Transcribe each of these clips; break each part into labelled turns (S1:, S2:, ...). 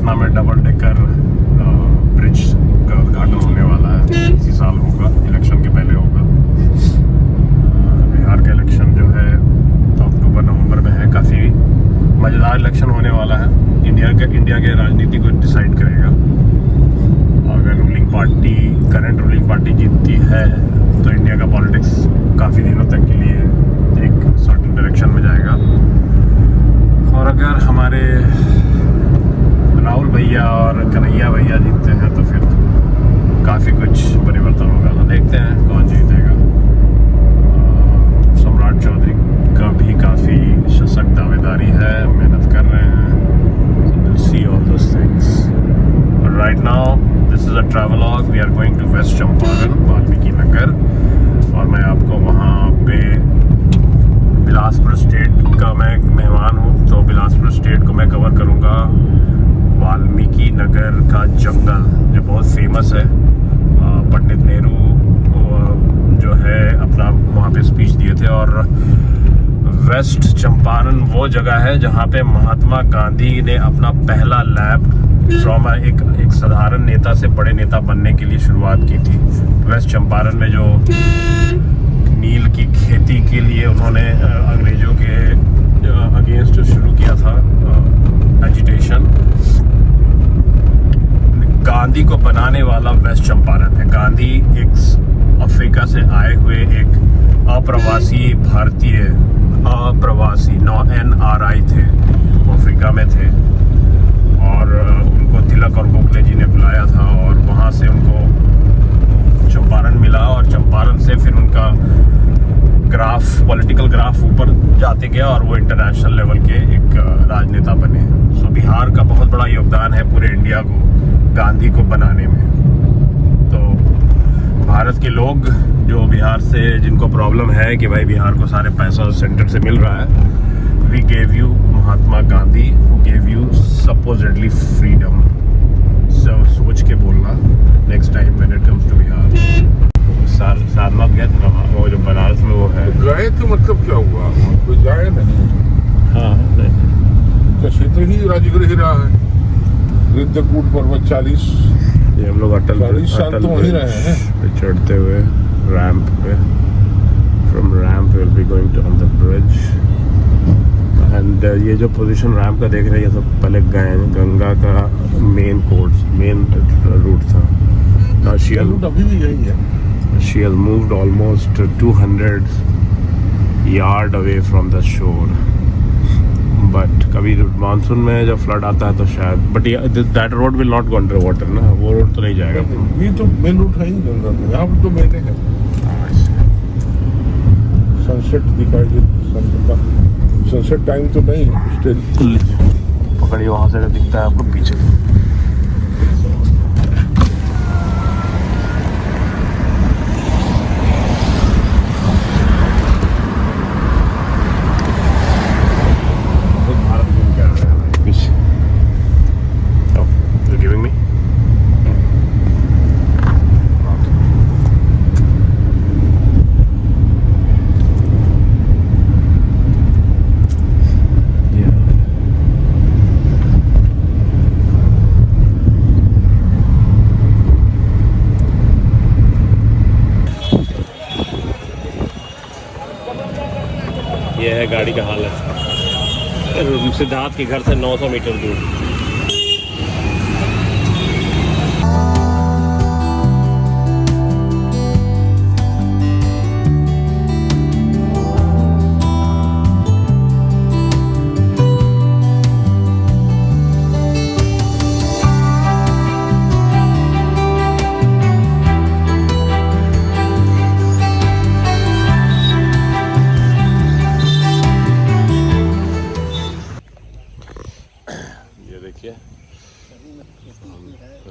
S1: पटना में double decker bridge का उद्घाटन होने वाला है। इसी साल होगा, इलेक्शन के पहले होगा। बिहार का इलेक्शन जो है अक्टूबर नवंबर में है। काफ़ी मज़ेदार इलेक्शन होने वाला है। इंडिया के राजनीति को डिसाइड करेगा। अगर करंट रूलिंग पार्टी जीतती है तो इंडिया का पॉलिटिक्स काफ़ी दिनों तक के लिए एक सर्टेन डायरेक्शन में जाएगा। और अगर हमारे राहुल भैया और कन्हैया भैया जीतते हैं तो फिर काफ़ी कुछ परिवर्तन होगा। तो देखते हैं कौन जीतेगा। सम्राट चौधरी का भी काफ़ी सशक्त दावेदारी है, मेहनत कर रहे हैं। So we'll see all those things. But right now this is a travelogue. We are going to West Champaran, Valmiki Nagar, और मैं आपको वहाँ पे बिलासपुर स्टेट का मैं मेहमान हूँ, तो बिलासपुर स्टेट को मैं कवर करूँगा। वाल्मीकि नगर का जंगल जो बहुत फेमस है, पंडित नेहरू जो है अपना वहाँ पे स्पीच दिए थे। और वेस्ट चंपारण वो जगह है जहाँ पे महात्मा गांधी ने अपना पहला लैब फ्रॉम एक साधारण नेता से बड़े नेता बनने के लिए शुरुआत की थी। वेस्ट चंपारण में जो नील की खेती के लिए उन्होंने अंग्रेजों के अगेंस्ट जो शुरू किया था एजिटेशन, गांधी को बनाने वाला वेस्ट चंपारण है। गांधी एक अफ्रीका से आए हुए एक अप्रवासी भारतीय, NRI थे, अफ्रीका में थे, और उनको तिलक और गोखले जी ने बुलाया था और वहाँ से उनको चंपारण मिला। और चंपारण से फिर उनका पॉलिटिकल ग्राफ ऊपर जाते गया और वो इंटरनेशनल लेवल के एक राजनेता बने। सो बिहार का बहुत बड़ा योगदान है पूरे इंडिया को गांधी को बनाने में। तो भारत के लोग जो बिहार से, जिनको प्रॉब्लम है कि भाई बिहार को सारे पैसा सेंटर से मिल रहा है, we gave you Mahatma Gandhi who gave you supposedly freedom. So सोच के बोलना next time when it comes to Bihar. Sarnath गए थे ना, वो जो बनारस में वो है।
S2: गए थे मतलब क्या हुआ, कोई जाए नहीं।
S1: हाँ नहीं,
S2: तो क्षेत्र ही राजगृह ही रहा है। रिद्धकूट पर्वत 40
S1: ये हम लोग अटल
S2: साल तो वहीं रहे हैं
S1: पे चढ़ते हुए रैंप पे। From ramp will be going to on the bridge. And ये जो पोजीशन रैंप का देख रहे हैं, ये सब पहले गंगा का मेन रूट था। Now
S2: अभी भी यही है।
S1: she has moved almost 200 yard away from the shore. But कभी मानसून में जब फ्लड आता है तो शायद, but that road will not go under water ना, वो रोड तो नहीं जाएगा।
S2: ये तो मेन रूट है ही गंगा में, यहाँ पर तो मैंने है। सनसेट दिखाई दे, सनसेट टाइम तो नहीं स्टिल।
S1: पकड़िए, वहाँ से दिखता है आपको पीछे। ये है गाड़ी का हालत। सिद्धार्थ के घर से 900 मीटर दूर।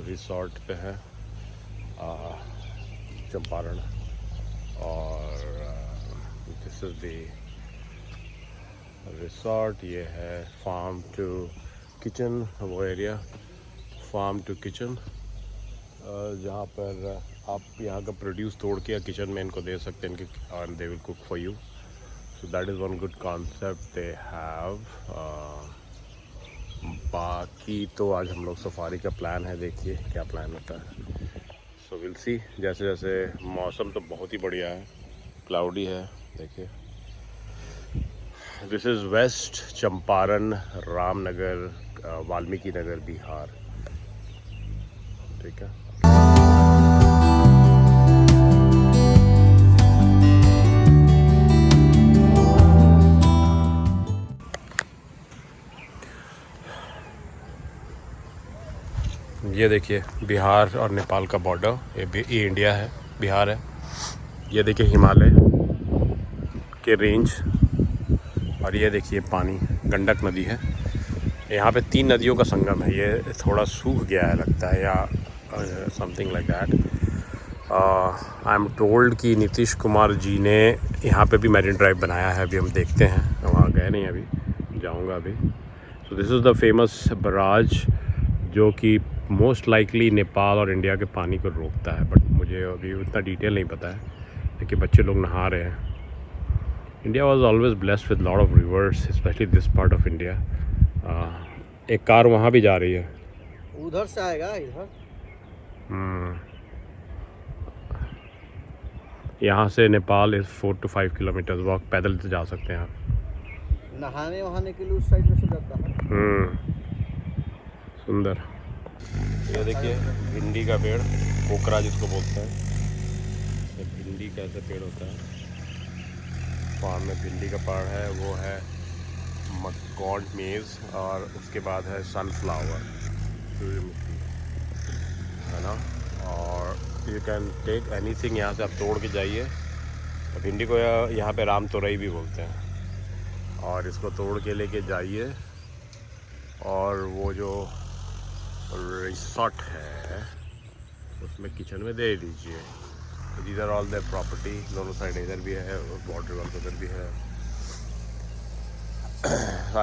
S1: रिसोर्ट पे है चंपारण, और दिस इज़ द रिसोर्ट। ये है फार्म टू किचन, वो एरिया फार्म टू किचन, जहाँ पर आप यहाँ का प्रोड्यूस तोड़ के किचन में इनको दे सकते हैं इनके, and they will cook for you. So that is one good concept they have. बाकी तो आज हम लोग सफारी का प्लान है, देखिए क्या प्लान होता है। So will see. जैसे जैसे मौसम तो बहुत ही बढ़िया है, क्लाउडी है, देखिए। This is West Champaran, Ramnagar, Valmiki Nagar, Bihar. ठीक है। ये देखिए बिहार और नेपाल का बॉर्डर, ये इंडिया है, बिहार है। ये देखिए हिमालय के रेंज, और ये देखिए पानी, गंडक नदी है। यहाँ पे 3 नदियों का संगम है। ये थोड़ा सूख गया है लगता है, या something like that. I am told कि नीतीश कुमार जी ने यहाँ पे भी मैरिन ड्राइव बनाया है। अभी हम देखते हैं, वहाँ गए नहीं, अभी जाऊँगा अभी। So this is the famous barrage जो कि मोस्ट लाइकली नेपाल और इंडिया के पानी को रोकता है, बट मुझे अभी उतना डिटेल नहीं पता है, क्योंकि बच्चे लोग नहा रहे हैं। India was always blessed with lot of reverse, specially this part of India. एक कार वहाँ भी जा रही है,
S3: उधर से आएगा इधर।
S1: यहाँ से Nepal is 4 to 5 kilometre walk, पैदल से जा सकते हैं आप।
S3: नहाने वहाने के लिए उस साइड में से जाता है।
S1: सुंदर। ये देखिए भिंडी का पेड़, कोकरा जिसको बोलते हैं। ये भिंडी का ऐसा पेड़ होता है, फार्म में भिंडी का पेड़ है, वो है मकॉर्ड मेज़, और उसके बाद है सनफ्लावर, सूर्यमुखी, है ना। और यू कैन टेक एनीथिंग यहाँ से आप तोड़ के जाइए। भिंडी को यहाँ पे राम तोरई भी बोलते हैं, और इसको तोड़ के लेके जाइए, और वो जो रिसोर्ट है उसमें किचन में दे दीजिए। These are all their property. दोनों साइड इधर भी है, बॉर्डर वाल उधर भी है।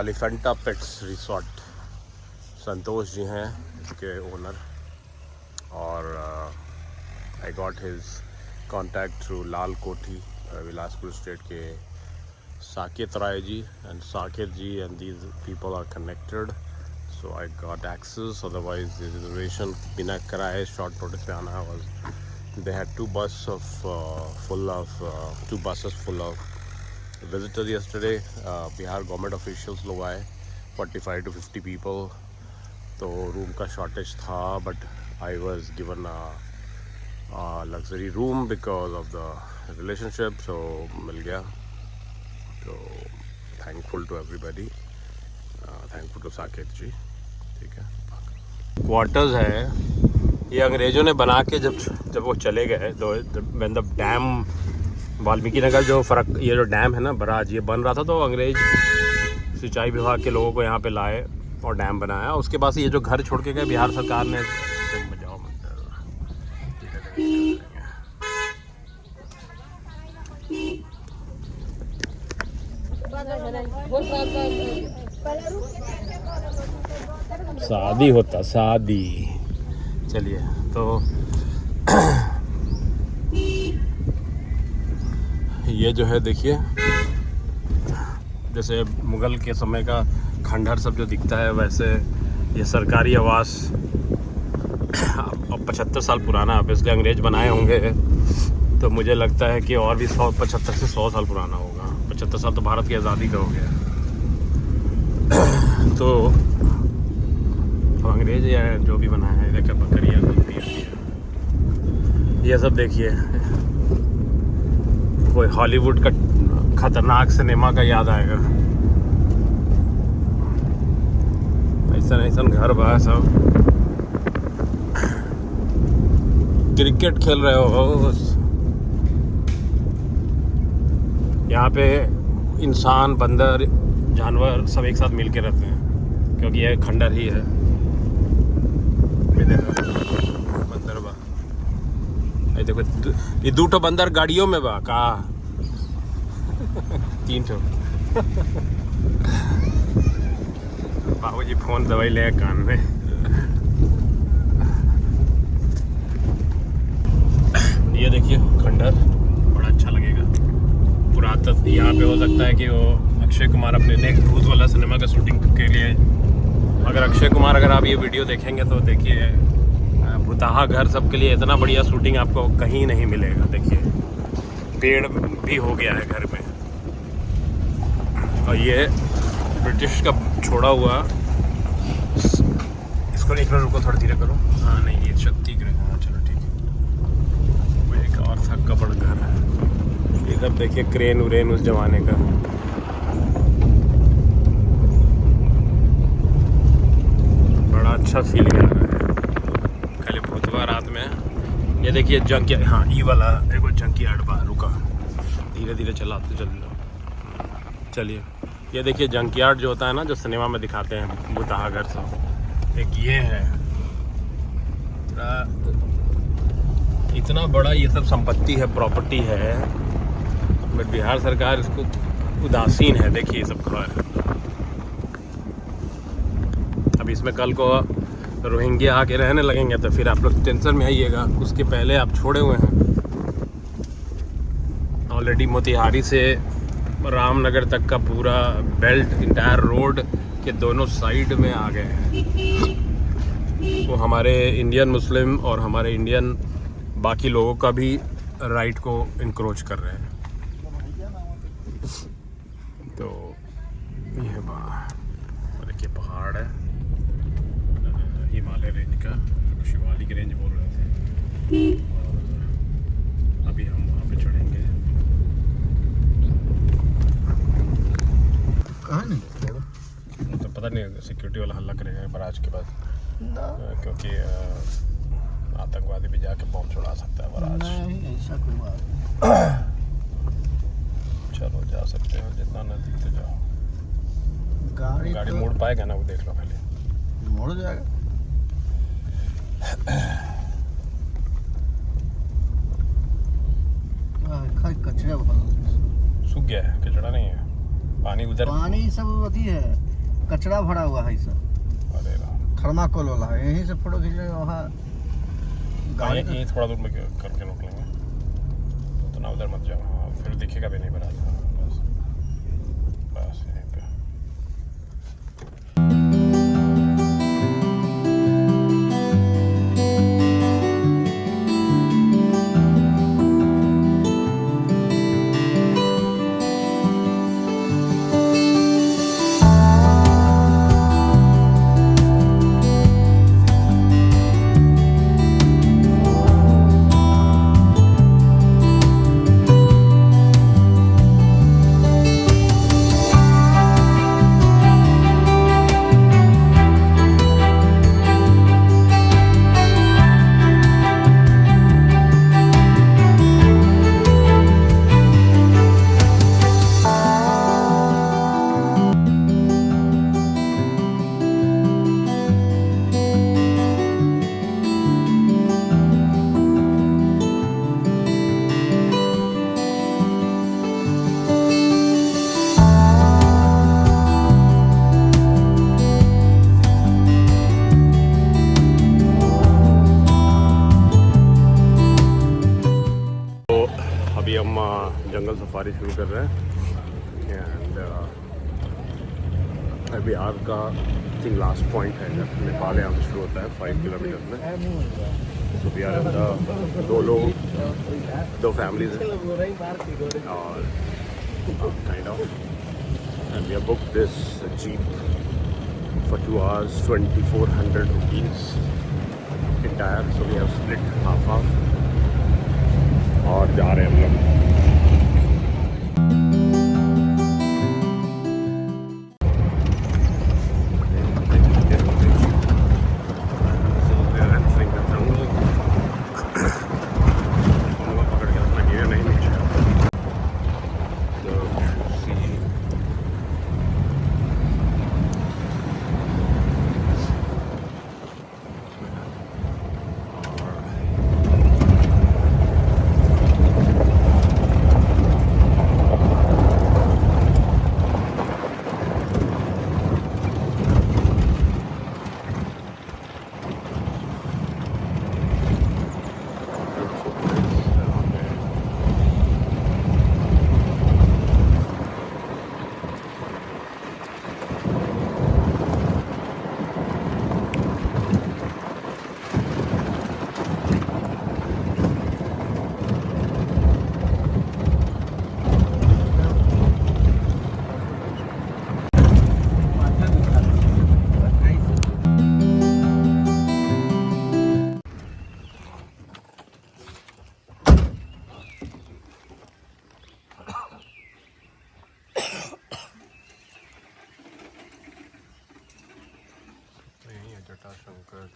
S1: एलिफेंटा पेट्स रिसोर्ट, संतोष जी हैं इसके ओनर, और I got his contact through Lal Kothi, Bilaspur state के Saket Rai ji, and Saket ji and these people are connected, so I got access. Otherwise the reservation बिना कराए short notice पे आना was, they had 2 buses full of visitors yesterday. Bihar government officials लोग आए, 45 to 50 people, तो room का shortage था, but I was given luxury room because of the relationship, so मिल गया। तो thankful to everybody, thankful to Saket ji. ठीक है, क्वार्टर्स है, ये अंग्रेज़ों ने बना के जब वो चले गए, तो when the dam, Valmiki Nagar जो ये जो डैम है ना, बराज, ये बन रहा था, तो अंग्रेज सिंचाई विभाग के लोगों को यहाँ पे लाए और डैम बनाया। उसके बाद ये जो घर छोड़ के गए, बिहार सरकार ने शादी होता, शादी। चलिए, तो ये जो है देखिए, जैसे मुग़ल के समय का खंडहर सब जो दिखता है, वैसे ये सरकारी आवास अब 75 साल पुराना है, इसलिए अंग्रेज बनाए होंगे, तो मुझे लगता है कि और भी 75 से 100 साल पुराना होगा। 75 साल तो भारत की आज़ादी का हो गया। तो अंग्रेज या जो भी बनाया है, देखिए बकरियाँ खुलती है, ये सब देखिए, कोई हॉलीवुड का खतरनाक सिनेमा का याद आएगा। ऐसा घर बा, सब क्रिकेट खेल रहे हो। यहाँ पे इंसान, बंदर, जानवर सब एक साथ मिल के रहते हैं, क्योंकि ये खंडर ही है। बंदर बा, देखो ये 2 बंदर गाड़ियों में बा का 3 बाबूजी फोन दवाई ले कान में। ये देखिए खंडर, बड़ा अच्छा लगेगा। यहाँ पे हो सकता है कि वो अक्षय कुमार अपने नेक्स्ट भूत वाला सिनेमा का शूटिंग के लिए अगर अक्षय कुमार अगर आप ये वीडियो देखेंगे तो देखिए भुताहा घर सबके लिए इतना बढ़िया शूटिंग आपको कहीं नहीं मिलेगा। देखिए पेड़ भी हो गया है घर में, और ये ब्रिटिश का छोड़ा हुआ, इसको एक मिनट रुको, थोड़ा धीरे करो। हाँ नहीं, ये छत्तीसगढ़। हाँ चलो ठीक है। वो एक और था कबड़ घर। इधर देखिए क्रेन व्रेन उस जमाने का। बड़ा अच्छा फीलिंग आ रहा है खाली भूतवा रात में। ये देखिए जंक, हाँ ई वाला एक जंकी अड्डा, रुका धीरे धीरे चलाते चल जाओ। चलिए ये देखिए जंकयार्ड जो होता है ना, जो सिनेमा में दिखाते हैं भुताहा घर से, एक ये है। इतना बड़ा ये सब संपत्ति है, प्रॉपर्टी है, बट बिहार सरकार इसको उदासीन है। देखिए ये सब घर। अब इसमें कल को रोहिंग्या आके रहने लगेंगे तो फिर आप लोग टेंशन में आइएगा। उसके पहले आप छोड़े हुए हैं। ऑलरेडी मोतिहारी से रामनगर तक का पूरा बेल्ट, इंटायर रोड के दोनों साइड में आ गए हैं। वो हमारे इंडियन मुस्लिम और हमारे इंडियन बाकी लोगों का भी राइट को इंक्रोच कर रहे हैं। तो ये देखिए पहाड़ है, हिमालय रेंज का, शिवालिक रेंज बोल रहे थे। और अभी हम वहाँ पे चढ़ेंगे।
S3: कहाँ नहीं
S1: तो पता नहीं सिक्योरिटी वाला हल्ला करेगा बराज के बाद, क्योंकि आतंकवादी भी जाके बॉम्ब चढ़ा सकता है बराज।
S3: नहीं ऐसा कोई बात नहीं।
S1: चलो जा सकते हो, जितना नजदीक तो जाओ। गाड़ी
S3: तो
S1: मोड़ पाएगा ना, वो देख लो पहले।
S3: मोड़ जाएगा। कचरा
S1: सूख गया है, कचड़ा नहीं है, पानी उधर,
S3: पानी सब अथी है, कचरा भरा हुआ है सब।
S1: अरे
S3: थर्माकोल वाला है, यहीं से फोटो खींच लेंगे। वहाँ गाड़ी
S1: ये थोड़ा दूर में करके रोक लेंगे, उतना उधर मत जाओ। हाँ फिर दिखेगा भी नहीं बराज। बस बस यहीं पे। जंगल सफारी शुरू कर रहे हैं। एंड बिहार का थिंक लास्ट पॉइंट है जब नेपाल यहाँ से शुरू होता है 5 किलोमीटर में। तो बिहार दो फैमिलीज हैं और kind of, and we have booked this jeep for 2 hours 2400 rupees entire, so we have split half और जा रहे हैं हम लोग। at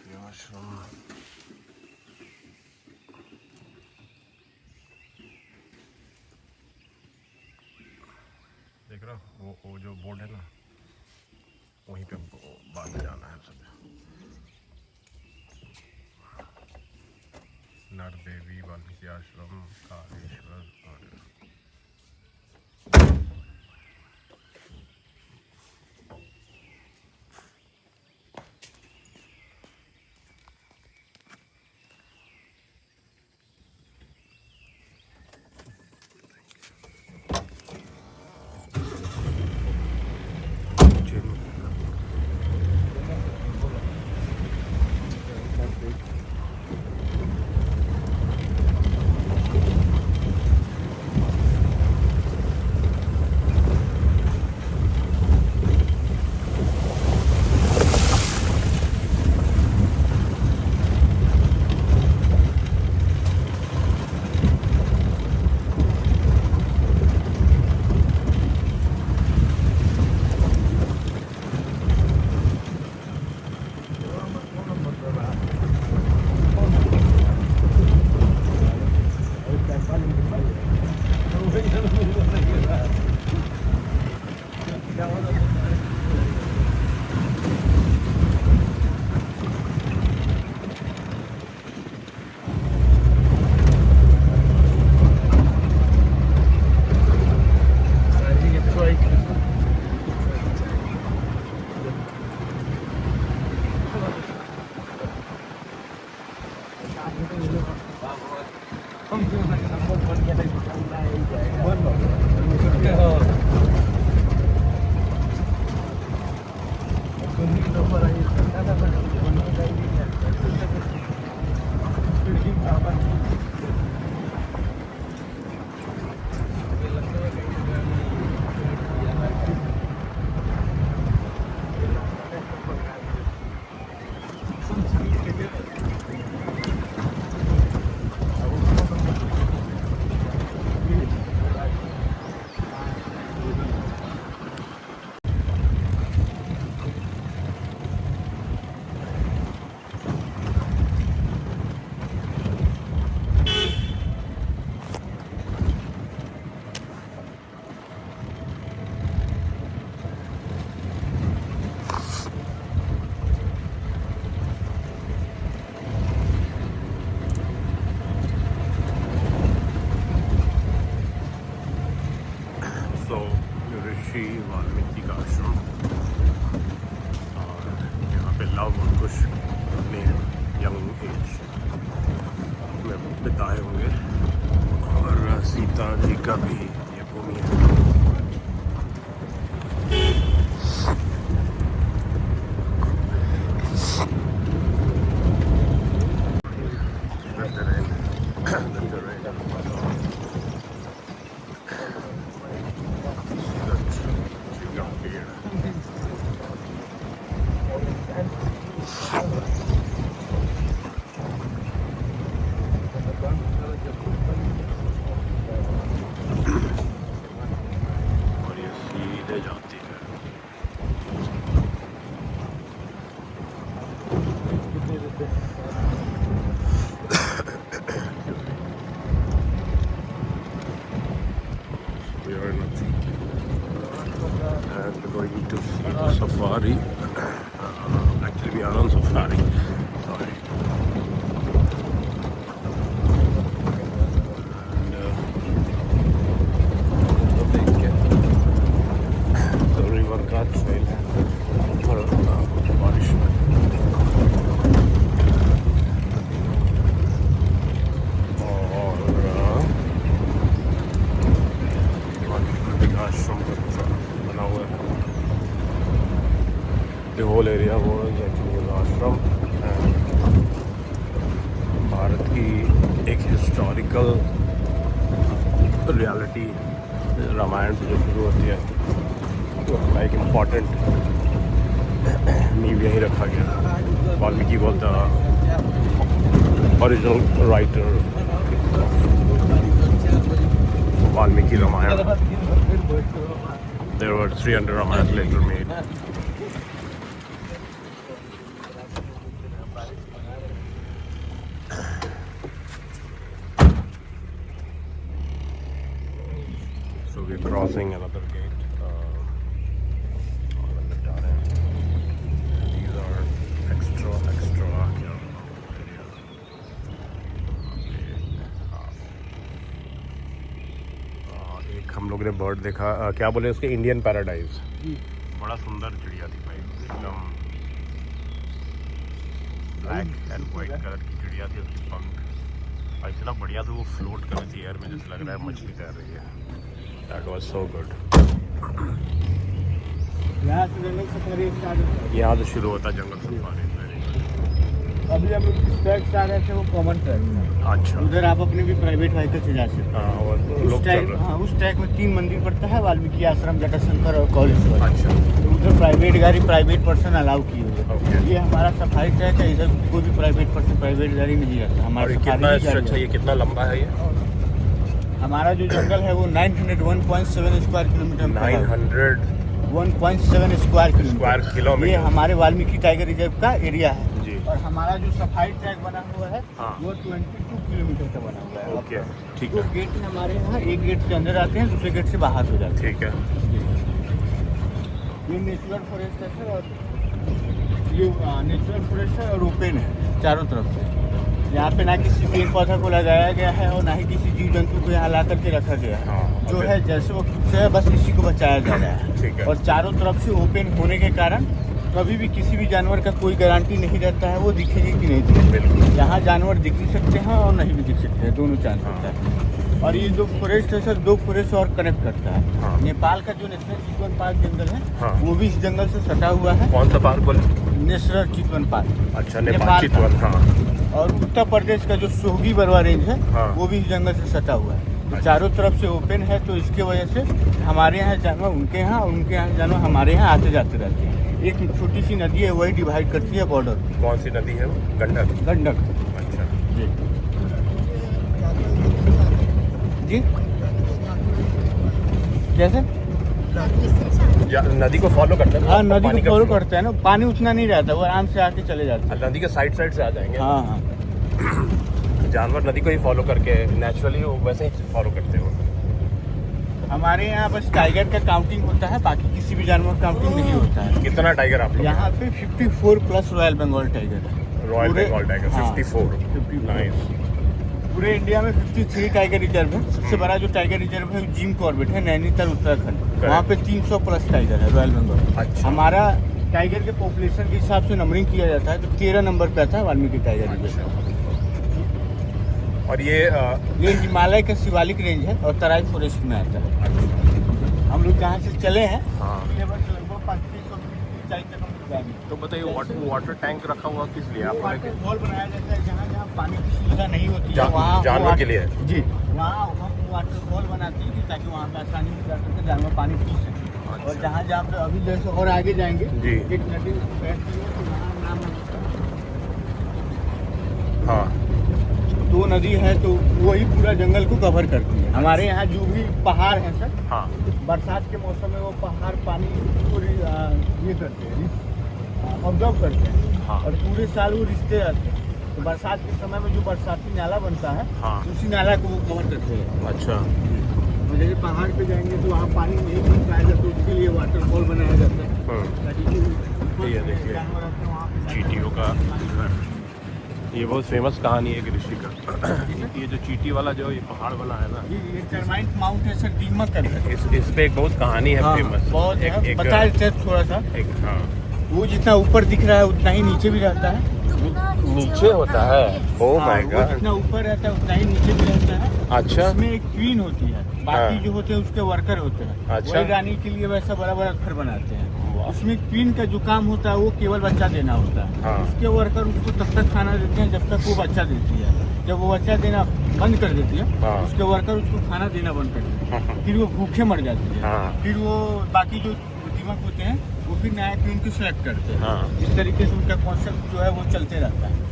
S1: the ashram. देख रहा वो जो बोर्ड है ना, वहीं पे हमको बाद में जाना है सब। नरदेवी वाल्मीकि आश्रम, कालेश्वर और ऋषि वाल्मीकि का आश्रम, और यहाँ पे लव और कुश अपने यंग एज में बिताए होंगे, और सीता जी का भी ये भूमि है। Going to see the safari. Actually, we are on safari. Sorry. And the river got trail for बारिश में. The whole area was actually an ashram, and Bharat की एक हिस्टोरिकल रियलिटी रामायण से जो शुरू होती है, तो एक इम्पॉर्टेंट नींव यहीं रखा गया. Valmiki was the original writer of Valmiki Ramayana. There were 300 Ramayans later made. Crossing another gate these are extra एक हम लोग ने बर्ड देखा क्या बोले उसके इंडियन पैराडाइज बड़ा सुंदर चिड़िया थी भाई एकदम ब्लैक एंड वाइट कलर की चिड़िया थी उसकी पंख और इतना बढ़िया था वो फ्लोट कर रही थी एयर में जैसे लग रहा है मछली तैर रही है दैट वाज सो गुड
S3: यहाँ से जंगल सफारी स्टार्ट होता
S1: यहाँ से शुरू होता है जंगल सफारी
S3: है। अभी हम लोग जिस ट्रैक से आ रहे थे वो कॉमन ट्रैक था।
S1: अच्छा
S3: उधर आप अपने भी प्राइवेट व्हीकल से जा सकते हैं।
S1: हाँ और लोग चल रहे हैं।
S3: उस ट्रैक में 3 मंदिर पड़ता है, वाल्मीकि आश्रम, जटाशंकर और कौलेश्वर।
S1: अच्छा
S3: तो उधर प्राइवेट गाड़ी प्राइवेट पर्सन अलाउ की हुई है।
S1: ओके
S3: ये हमारा सफारी ट्रैक है, इधर कोई भी प्राइवेट पर्सन प्राइवेट गाड़ी नहीं रहता
S1: और
S3: हमारा
S1: ये
S3: सफारी
S1: कितना
S3: ही गाड़ी
S1: अच्छा ये कितना लंबा है ये
S3: है। हमारा जो जंगल है वो 901.7 स्क्वायर किलोमीटर में फैला हुआ है। 1.7 स्क्वायर
S1: किलोमीटर।
S3: ये हमारे वाल्मीकि टाइगर रिजर्व का एरिया है।
S1: जी
S3: और हमारा जो सफारी ट्रैक बना हुआ है
S1: हाँ।
S3: वो 22 किलोमीटर का बना हुआ है।
S1: ओके ठीक
S3: तो
S1: है
S3: गेट है हमारे यहाँ, एक गेट से अंदर आते हैं, दूसरे गेट से बाहर हो जाते
S1: ठीक है
S3: हैं। ये नेचुरल फॉरेस्ट है और ये नेचुरल फॉरेस्ट है और ओपन है चारों तरफ से। यहाँ पे ना किसी पेड़ पौधा को लगाया गया है और ना ही किसी जीव जंतु को यहाँ ला करके रखा गया है।
S1: हाँ,
S3: जो
S1: ओके।
S3: है जैसे वो खुद से है बस इसी को बचाया जा रहा है।
S1: ठीक है
S3: और चारों तरफ से ओपन होने के कारण कभी भी किसी भी जानवर का कोई गारंटी नहीं रहता है वो दिखेंगे कि नहीं दिखेंगे।
S1: बिल्कुल
S3: यहाँ जानवर दिख भी सकते हैं और नहीं भी दिख सकते हैं, दोनों चांस होता है। और ये जो फॉरेस्ट है सर 2 फॉरेस्ट और कनेक्ट करता है।
S1: हाँ।
S3: नेपाल का जो नेशनल चितवन पार्क जंगल है
S1: हाँ।
S3: वो भी इस जंगल से सटा हुआ है।
S1: कौन सा पार्क बोले
S3: नेशनल चितवन पार्क।
S1: अच्छा
S3: नेपाल
S1: नेपाल
S3: का।
S1: चितवन हाँ
S3: और उत्तर प्रदेश का जो सोहगी बरवा रेंज है
S1: हाँ।
S3: वो भी इस जंगल से सटा हुआ है। तो
S1: अच्छा।
S3: चारों तरफ से ओपन है तो इसके वजह से हमारे यहाँ जानवर उनके यहाँ और उनके यहाँ जानवर हमारे यहाँ आते जाते रहते हैं। एक छोटी सी नदी है वही डिवाइड करती है बॉर्डर।
S1: कौन सी नदी है वो गंडक
S3: गंडक।
S1: अच्छा
S3: जी जी कैसे?
S1: या नदी को फॉलो करते हैं ना?
S3: हाँ नदी
S1: पानी
S3: को
S1: का
S3: फॉलो
S1: flow।
S3: करते हैं ना, पानी उतना नहीं रहता, वो आराम से आके चले जाते हैं।
S1: नदी के साइड से आ जाएंगे
S3: हाँ हाँ
S1: जानवर नदी को ही फॉलो करके नेचुरली वो वैसे ही फॉलो करते हो
S3: हमारे यहाँ बस टाइगर का काउंटिंग होता है, बाकी किसी भी जानवर का काउंटिंग नहीं होता है।
S1: कितना टाइगर आप लोग
S3: यहाँ पे 54 प्लस रॉयल बंगाल टाइगर है।
S1: रॉयल
S3: पूरे-
S1: बंगाल टाइगर
S3: हाँ,
S1: 54
S3: 54।
S1: नाइस
S3: पूरे इंडिया में 53 टाइगर रिजर्व है। सबसे बड़ा जो टाइगर रिजर्व है जिम कॉर्बेट है, नैनीताल उत्तराखंड। वहाँ पे 300 प्लस टाइगर है रॉयल बंगाल।
S1: अच्छा।
S3: हमारा टाइगर के पॉपुलेशन के हिसाब से नंबरिंग किया जाता है तो 13 नंबर पे आता है वाल्मीकि टाइगर रिजर्व।
S1: और ये
S3: ये हिमालय का शिवालिक रेंज है और तराई फॉरेस्ट में आता है। हम लोग जहाँ से चले हैं
S1: हाँ
S3: ये बस लगभग 3500 ऊंचाई तक हम लोग जाएंगे।
S1: तो बताइए वाटर टैंक रखा हुआ किस लिए आप
S3: वाटर फॉल बनाया जाता है जहाँ जहाँ पानी की सुविधा नहीं होती
S1: जा-
S3: है वहाँ
S1: जानवर के लिए?
S3: जी वहाँ हम वाटर फॉल बनाते हैं कि ताकि वहाँ पे आसानी से जा करके जानवर पानी पी सके।
S1: अच्छा।
S3: और जहाँ जहाँ पे अभी जैसे और आगे जाएंगे
S1: जी।
S3: एक नदी बहती है तो वहाँ नाम
S1: हाँ
S3: दो नदी है तो वही पूरा जंगल को कवर करती है। हमारे यहाँ जो भी पहाड़ है सर
S1: हाँ
S3: बरसात के मौसम में वो पहाड़ पानी को ये करते हैं ऑब्जर्व करते हैं
S1: हाँ।
S3: और पूरे साल वो रिश्ते रहते हैं। तो बरसात के समय में जो बरसाती नाला बनता है
S1: हाँ।
S3: उसी नाला को वो कवर करते हैं।
S1: अच्छा
S3: और जैसे पहाड़ पे जाएंगे तो वहाँ पानी नहीं मिल पाएगा तो उसके लिए वाटरफॉल बनाया जाता है ताकि जो
S1: ये देखिए,
S3: जानवर रहते हैं वहाँ पे
S1: चींटियों का घर। ये बहुत फेमस कहानी है एक ऋषि का ये जो चींटी वाला जो ये पहाड़ वाला है ना
S3: ये टर्माइट माउंट है सर, दीमक करके।
S1: इस पे एक बहुत कहानी है
S3: हाँ,
S1: फेमस
S3: बहुत है, बता देते हैं थोड़ा सा।
S1: हाँ
S3: वो जितना ऊपर दिख रहा है उतना ही नीचे भी रहता है।
S1: नीचे होता है ओह माय
S3: वो
S1: गॉड
S3: जितना ऊपर रहता है उतना ही नीचे भी रहता है।
S1: अच्छा
S3: उसमें एक क्वीन होती है, बाकी
S1: हाँ।
S3: जो होते हैं उसके वर्कर होते हैं।
S1: अच्छा।
S3: वही रानी के लिए वैसा बड़ा बड़ा घर बनाते हैं।
S1: वाह।
S3: उसमें क्वीन का जो काम होता है वो केवल बच्चा देना होता है।
S1: हाँ।
S3: उसके वर्कर उसको तब तक खाना देते हैं जब तक वो बच्चा देती है। जब वो बच्चा देना बंद कर देती है
S1: हाँ।
S3: उसके वर्कर उसको खाना देना बंद कर देते हैं। फिर वो भूखे मर जाती है।
S1: हाँ।
S3: फिर वो बाकी जो दीमक होते हैं वो फिर नया क्वीन को सिलेक्ट करते हैं।
S1: हाँ।
S3: इस तरीके से उनका कॉन्सेप्ट जो है वो चलते रहता है।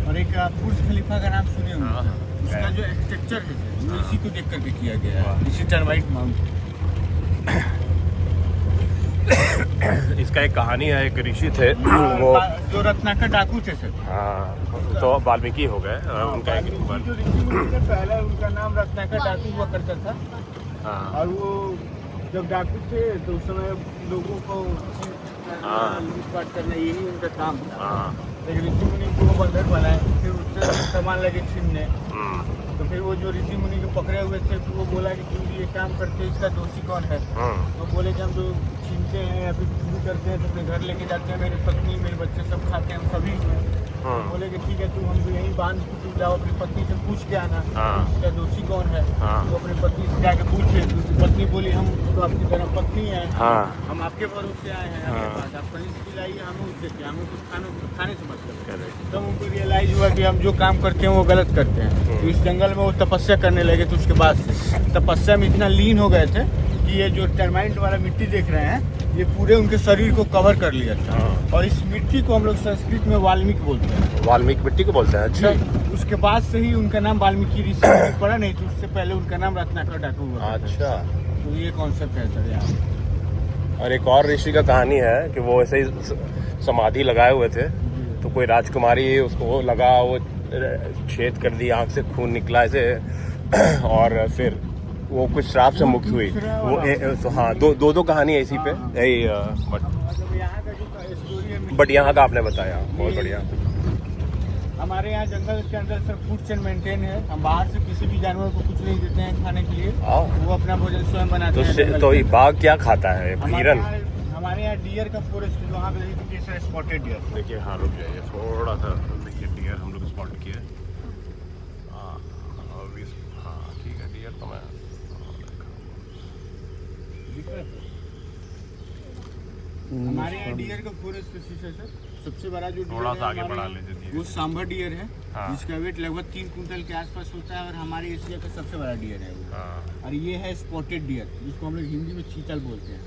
S3: और एक बुर्ज खलीफा का नाम सुने होंगे
S1: हाँ।
S3: सर। उसका जो स्ट्रक्चर है सर, वो इसी को देख करके किया गया है,
S1: वाह।
S3: इसी टर्माइट माउंट।
S1: इसका एक कहानी है एक ऋषि थे वो
S3: जो रत्नाकर डाकू थे सर।
S1: हाँ तो वाल्मीकि हो गए उनका एक
S3: जो ऋषि मुनि थे, पहले उनका नाम रत्नाकर डाकू हुआ करता था।
S1: हाँ
S3: और वो जब डाकू थे तो उस समय लोगों को
S1: हाँ।
S3: लूटपाट करना यही उनका काम था।
S1: हाँ।
S3: एक ऋषि मुनि को बंदर बनाए, फिर उससे सामान लगे छीनने।
S1: हम्म।
S3: तो फिर वो जो ऋषि मुनि को पकड़े हुए थे, फिर वो बोला कि तुम ये काम करते हो, इसका दोषी कौन है? तो बोले कि हम जो छीनते हैं या फिर चोरी करते हैं तो अपने घर लेके जाते हैं, मेरी पत्नी मेरे बच्चे सब खाते हैं, हम सभी इसमें। बोले कि ठीक है, तू हमको यहीं बांध के तुम जाओ, अपनी पत्नी से पूछ के आना इसका दोषी कौन है। तो अपनी पत्नी से जाके पूछे, तो उसकी पत्नी बोली हम तो आपकी तरह पत्नी है, हम आपके भरोसे आए हैं आपके पास, आप कहीं से लाइए, हमें उससे क्या, हमें कुछ खाने से मतलब। तब उनको रियलाइज हुआ कि हम जो काम करते हैं वो गलत करते हैं। तो इस जंगल में वो तपस्या करने लगे। तो उसके बाद से तपस्या में इतना लीन हो गए थे कि ये जो टर्माइट वाला मिट्टी देख रहे हैं, ये पूरे उनके शरीर को कवर कर लिया था। और इस मिट्टी को हम लोग संस्कृत में वाल्मीकि बोलते हैं।
S1: वाल्मीकि मिट्टी को बोलते हैं? अच्छा।
S3: उसके बाद से ही उनका नाम वाल्मीकि ऋषि पड़ा, नहीं तो उससे पहले उनका नाम रत्नाकर डाकू हुआ।
S1: अच्छा।
S3: तो ये कॉन्सेप्ट है सर यहाँ।
S1: और एक और ऋषि का कहानी है कि वो ऐसे ही समाधि लगाए हुए थे, तो कोई राजकुमारी उसको वो लगा, वो छेद कर दी, आंख से खून निकला ऐसे, और फिर वो कुछ श्राप से मुक्त हुई। वो तो हाँ, दो कहानी है इसी पे। बट यहाँ का आपने बताया, बहुत बढ़िया।
S3: हमारे यहाँ जंगल के अंदर सर फूड चेन मेंटेन है। हम बाहर से किसी भी जानवर को कुछ नहीं देते हैं खाने के लिए, वो अपना भोजन स्वयं बनाते हैं।
S1: तो ये बाघ क्या खाता है? हिरन?
S3: हमारे यहाँ डियर का फॉरेस्ट वहाँ पे स्पॉटेड डियर।
S1: देखिए, हाँ रुक जाइए थोड़ा सा, देखिए डियर हम लोग स्पॉट किए। हाँ ठीक है, डियर तो मैं
S3: हमारे यहाँ डियर का फॉरेस्ट स्पीशीज है सर। सबसे बड़ा जो
S1: थोड़ा सा आगे बढ़ा लीजिए,
S3: वो सांभर डियर है।
S1: हाँ।
S3: जिसका वेट लगभग 3 कुंटल के आसपास होता है, और हमारे एशिया का सबसे बड़ा डियर है वो। और ये है स्पॉटेड डियर, जिसको हम लोग हिंदी में चीतल बोलते हैं।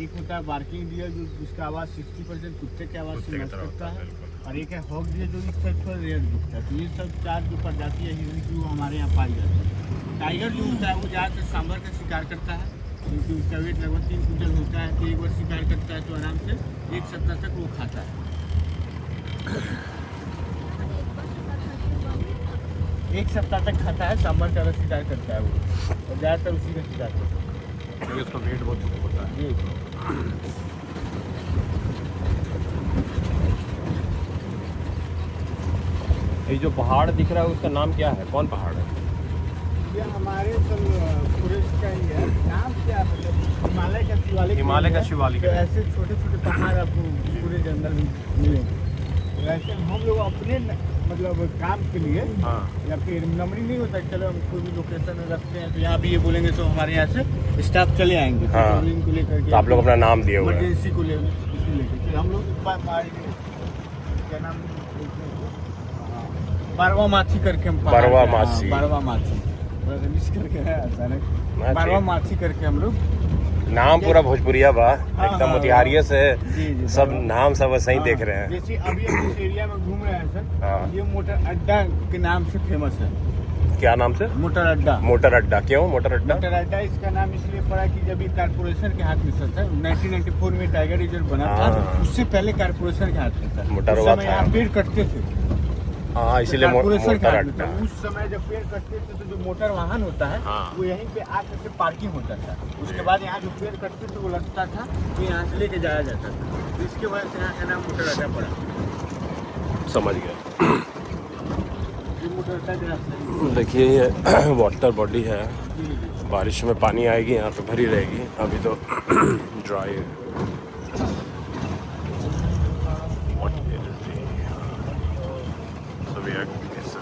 S3: एक होता है बार्किंग डियर, जो जिसका आवाज़ 60% कुत्ते की आवाज़ से मैच करता है, और एक है हॉग डियर जो इस टाइप पर रेयर दिखता है। तो ये सब 4 जो प्रजाति है हिरन की, वो हमारे यहाँ पाई जाती है। टाइगर जो होता है वो ज़्यादातर सांभर का शिकार करता है, क्योंकि उसका वेट लगभग 3 कुंटल होता है। तो एक बार शिकार करता है तो आराम से 1 सप्ताह तक वो खाता है। 1 सप्ताह तक खाता है, सांभर का शिकार करता है वो, और ज़्यादातर उसी का शिकार करता है,
S1: क्योंकि उसका वेट बहुत होता है। ये जो पहाड़ दिख रहा है उसका नाम क्या है? कौन पहाड़ है?
S3: ये हमारे सब फॉरेस्ट का ही है। नाम क्या है? मतलब हिमालय का शिवालिक।
S1: हिमालय का शिवालिक।
S3: ऐसे छोटे छोटे पहाड़ आपको पूरे जंगल में मिलेंगे। वैसे हम लोग अपने मतलब काम के लिए, या फिर नंबरी नहीं होता, चलो हम कोई भी लोकेशन में रखते हैं तो यहाँ भी ये बोलेंगे तो हमारे यहाँ से स्टाफ चले आएंगे को लेकर के।
S1: तो आप लोग अपना नाम दिए हुए हैं?
S3: इमरजेंसी को लेकर फिर हम लोग क्या नाम, बारवा माछी करके हम
S1: बारवा माछी
S3: करके है अचानक बारवा माछी करके हम लोग।
S1: नाम पूरा भोजपुरिया बा, एकदम मोतिहारिया से। सब नाम सब सही देख रहे हैं।
S3: जैसे अभी हम इस एरिया में घूम रहे हैं सर, ये मोटर अड्डा के नाम से फेमस है।
S1: क्या नाम से?
S3: मोटर अड्डा।
S1: मोटर अड्डा क्यों मोटर अड्डा?
S3: मोटर अड्डा इसका नाम इसलिए पड़ा कि जब ये कारपोरेशन के हाथ में था, 1994 में टाइगर रिजर्व बना था, उससे पहले कारपोरेशन के हाथ में था।
S1: मोटरवा था,
S3: यहाँ पेड़ कटते थे।
S1: हाँ, इसीलिए मोटर अड्डा।
S3: उस समय जब पेड़ कटते थे तो जो मोटर वाहन होता है वो यहीं पे आकर के पार्किंग होता था। उसके बाद यहाँ जो पेड़ कटते थे वो लगता था तो यहाँ से लेके जाया जाता था। तो इसके वजह से यहाँ का नाम मोटर अड्डा पड़ा।
S1: समझ गया।
S3: मोटर अड्डा
S1: देखिए ये वाटर बॉडी है, बारिश में पानी आएगी यहाँ पे भरी रहेगी। अभी तो ड्राई है।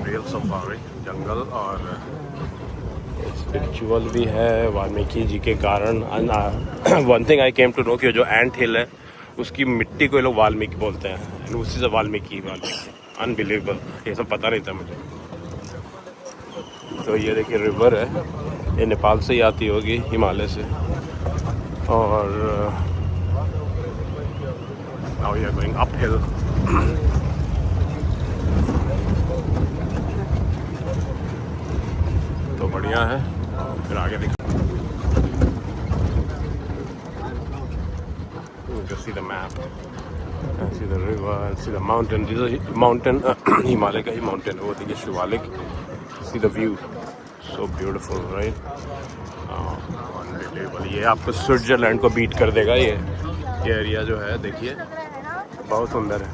S1: रियल सफारी जंगल, और स्पिरिचुअल भी है वाल्मीकि जी के कारण। One thing I came to know कि जो एंट हिल है उसकी मिट्टी को ये लोग वाल्मीकि बोलते हैं, उसी से वाल्मीकि। अनबिलीवेबल, ये सब पता नहीं था मुझे। तो ये देखिए रिवर है, ये नेपाल से ही आती होगी, हिमालय से। और now we are going uphill. तो बढ़िया है, फिर आगे देख। Just see the map, and see the river, and see the mountain. This is a mountain, Himalaya का ही mountain है वो। देखिए Shivalik, see the view, so beautiful right. Unbelievable, ये आपको स्विट्जरलैंड को बीट कर देगा। ये एरिया जो है देखिए बहुत सुंदर है।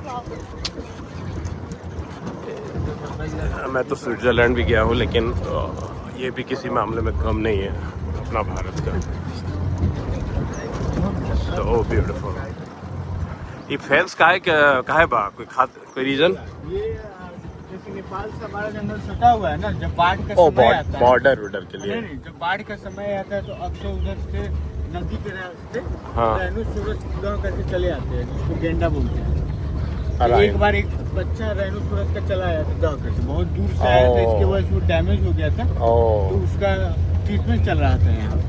S1: मैं तो स्विट्जरलैंड भी गया हूँ, लेकिन ये भी किसी मामले में कम नहीं है अपना भारत का। So beautiful. ये फेंस का है बा कोई रीजन?
S3: ये जैसे नेपाल से हमारा जंगल सटा हुआ है ना, जब बाढ़ का समय आता है,
S1: बॉर्डर के लिए।
S3: नहीं, जब बाढ़ का समय आता है तो अक्सर उधर से नदी के रास्ते
S1: हाँ।
S3: सूरज गाँव करके चले आते हैं, जिसको गेंडा बोलते हैं।
S1: Right.
S3: एक बार एक बच्चा सूरज का चला आया था गाँव करके, बहुत दूर से आया था, इसके वजह से वो डैमेज हो गया था, तो उसका ट्रीटमेंट चल रहा था यहाँ पे।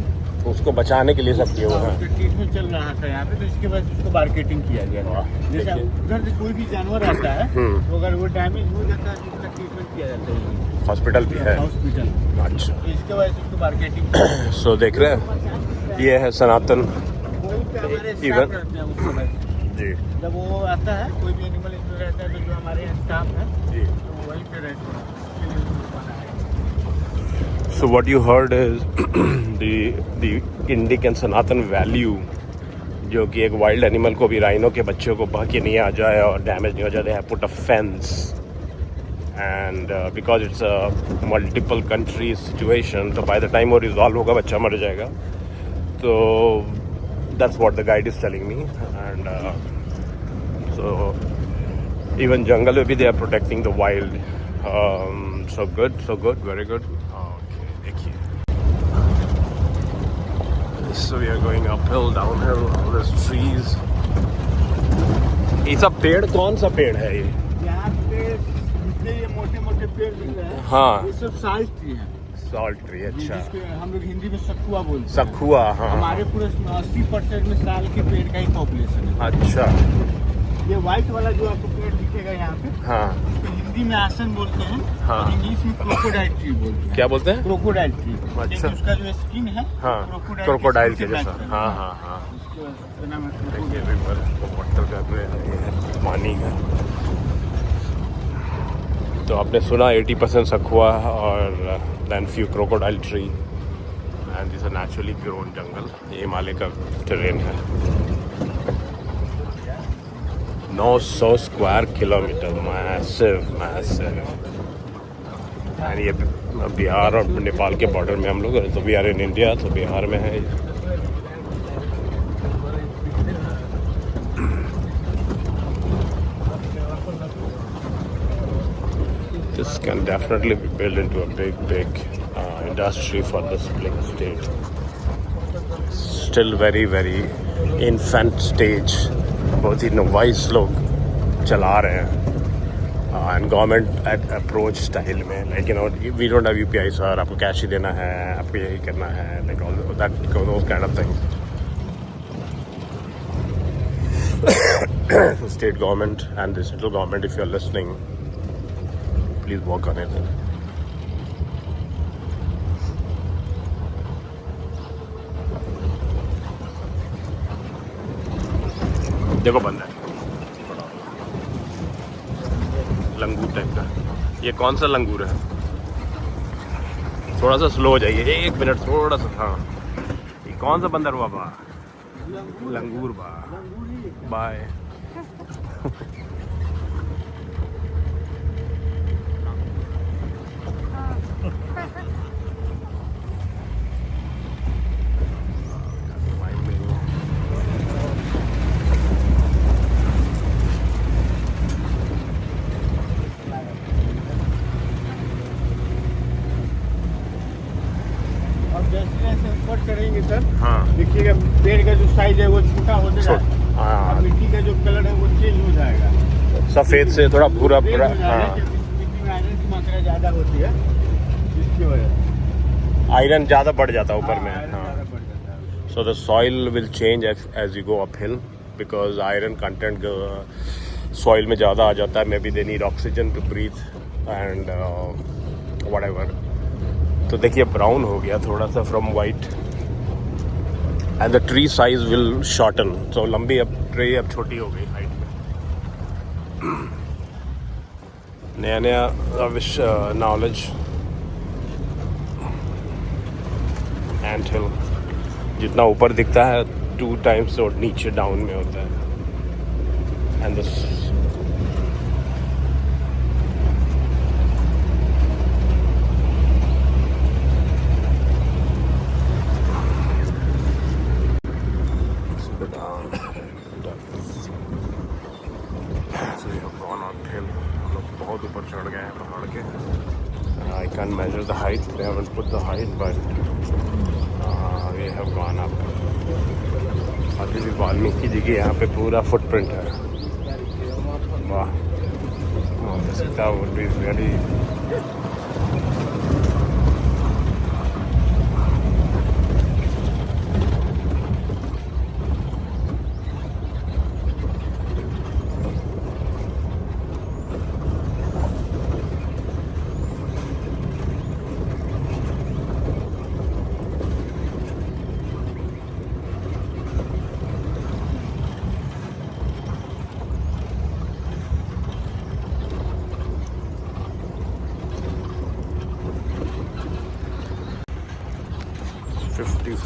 S1: उसको बचाने के लिए सब किए हुए हैं।
S3: उसका ट्रीटमेंट चल रहा था यहाँ पे, तो इसके बाद उसको मार्केटिंग किया गया था। जैसे उधर से कोई भी जानवर आता है तो अगर वो डैमेज हो जाता है तो उसका ट्रीटमेंट किया जाता है।
S1: हॉस्पिटल भी है?
S3: हॉस्पिटल।
S1: अच्छा,
S3: तो इसके वजह से उसको मार्केटिंग।
S1: सो देख रहे हैं, ये है सनातन
S3: इवन उस समय
S1: जी।
S3: जब वो आता है, कोई भी एनिमल इसमें रहता है, तो जो हमारे यहाँ स्टाफ है
S1: जी,
S3: तो वहीं पे रहते हैं।
S1: So what you heard is the Indic and Sanatan value, जो कि एक वाइल्ड एनिमल को भी, राइनो के बच्चों को बह के नहीं आ जाए और डैमेज नहीं हो जाए, they have put a fence and because it's a multiple country situation, तो by the time वो resolve होगा बच्चा मर जाएगा। तो that's what the guide is telling me and so even jungle में भी they are protecting the wild. So good, very good. So we are going uphill, downhill, all these trees. ये सब पेड़, कौन सा पेड़ है ये?
S3: यहाँ पे जितने ये मोटे मोटे पेड़ दिख रहे हैं,
S1: हाँ,
S3: ये सब साल्ट ट्री है।
S1: सॉल्ट ट्री, अच्छा।
S3: जिसको हम लोग हिंदी में सखुआ बोलते हैं।
S1: सखुआ, हाँ।
S3: हमारे पूरे 80% में साल के पेड़ का ही पॉपुलेशन है।
S1: अच्छा।
S3: ये व्हाइट वाला जो आपको पेड़ दिखेगा यहाँ पे,
S1: हाँ,
S3: उसको हिंदी में आसन बोलते हैं,
S1: हाँ।
S3: और इंग्लिश में क्रोकोडाइल ट्री बोलते हैं।
S1: क्या बोलते हैं?
S3: Crocodile tree.
S1: अच्छा।
S3: उसका जो स्किन है,
S1: हाँ, क्रोकोडाइल के जैसा। हाँ हाँ हाँ।
S3: उसका नाम है
S1: देखिए
S3: crocodile।
S1: रिवर वाटर का है, पानी का। तो आपने सुना 80% सखुआ और then few crocodile tree and this naturally grown jungle. ये हिमालय का टेरेन है। 900 स्क्वायर किलोमीटर, मैसिव। एंड ये बिहार और नेपाल के बॉर्डर में हम लोग, तो वी आर इन इंडिया, तो बिहार में है। This can definitely be built into a big industry for this state. Still very infant stage. बहुत ही नवाइस लोग चला रहे हैं एंड गवर्नमेंट अप्रोच स्टाइल में, like you know we don't have UPI sir, आपको कैश ही देना है, आपको यही करना है, like all that kind of thing. So state government and the central government, if you are listening, please work on it. देखो बंद है, लंगूर टाइप का। ये कौन सा लंगूर है? थोड़ा सा स्लो हो जाइए, 1 मिनट थोड़ा सा। हाँ, ये कौन सा बंदर हुआ बा? लंगूर बा। बाय।
S3: ऊपर चढ़ेंगे सर,
S1: हाँ,
S3: देखिएगा पेड़ का जो साइज है वो छोटा हो जाएगा,
S1: हाँ,
S3: और मिट्टी का जो कलर है वो चेंज हो जाएगा,
S1: सफेद से थोड़ा भूरा।
S3: हाँ। मिट्टी में आयरन की मात्रा ज़्यादा होती है, जिसकी वजह से
S1: आयरन ज़्यादा बढ़ जाता है ऊपर में।
S3: आयरन
S1: हाँ,
S3: ज़्यादा बढ़ जाता है।
S1: so the soil will change as you go uphill because iron content soil में ज़्यादा आ जाता है। Maybe they need oxygen to breathe and whatever. तो देखिए ब्राउन हो गया थोड़ा सा from white and the tree size will shorten. So लंबी अब ट्री अब छोटी हो गई हाइट में। नया नया नॉलेज। एंट हिल जितना ऊपर दिखता है 2 times और नीचे डाउन में होता है. एंड दिस बहुत ऊपर चढ़ गए हैं पहाड़ के. I can't measure the height. They haven't put the height, but we have gone up. अभी भी वाल्मीकि जी की यहाँ पे पूरा फुटप्रिंट है. वाह, Sita would be very.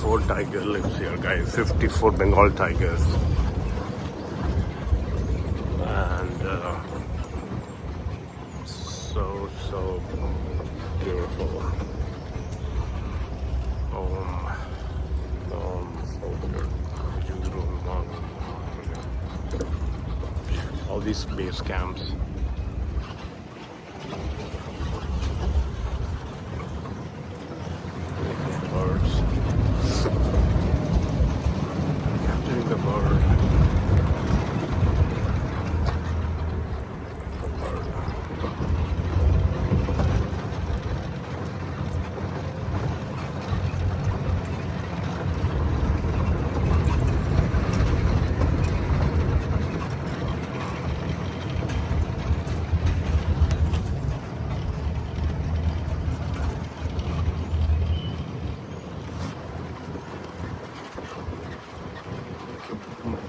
S1: Four tiger lives here, guys. 54 Bengal tigers, and so beautiful. All these base camps. Birds. Capturing the bird.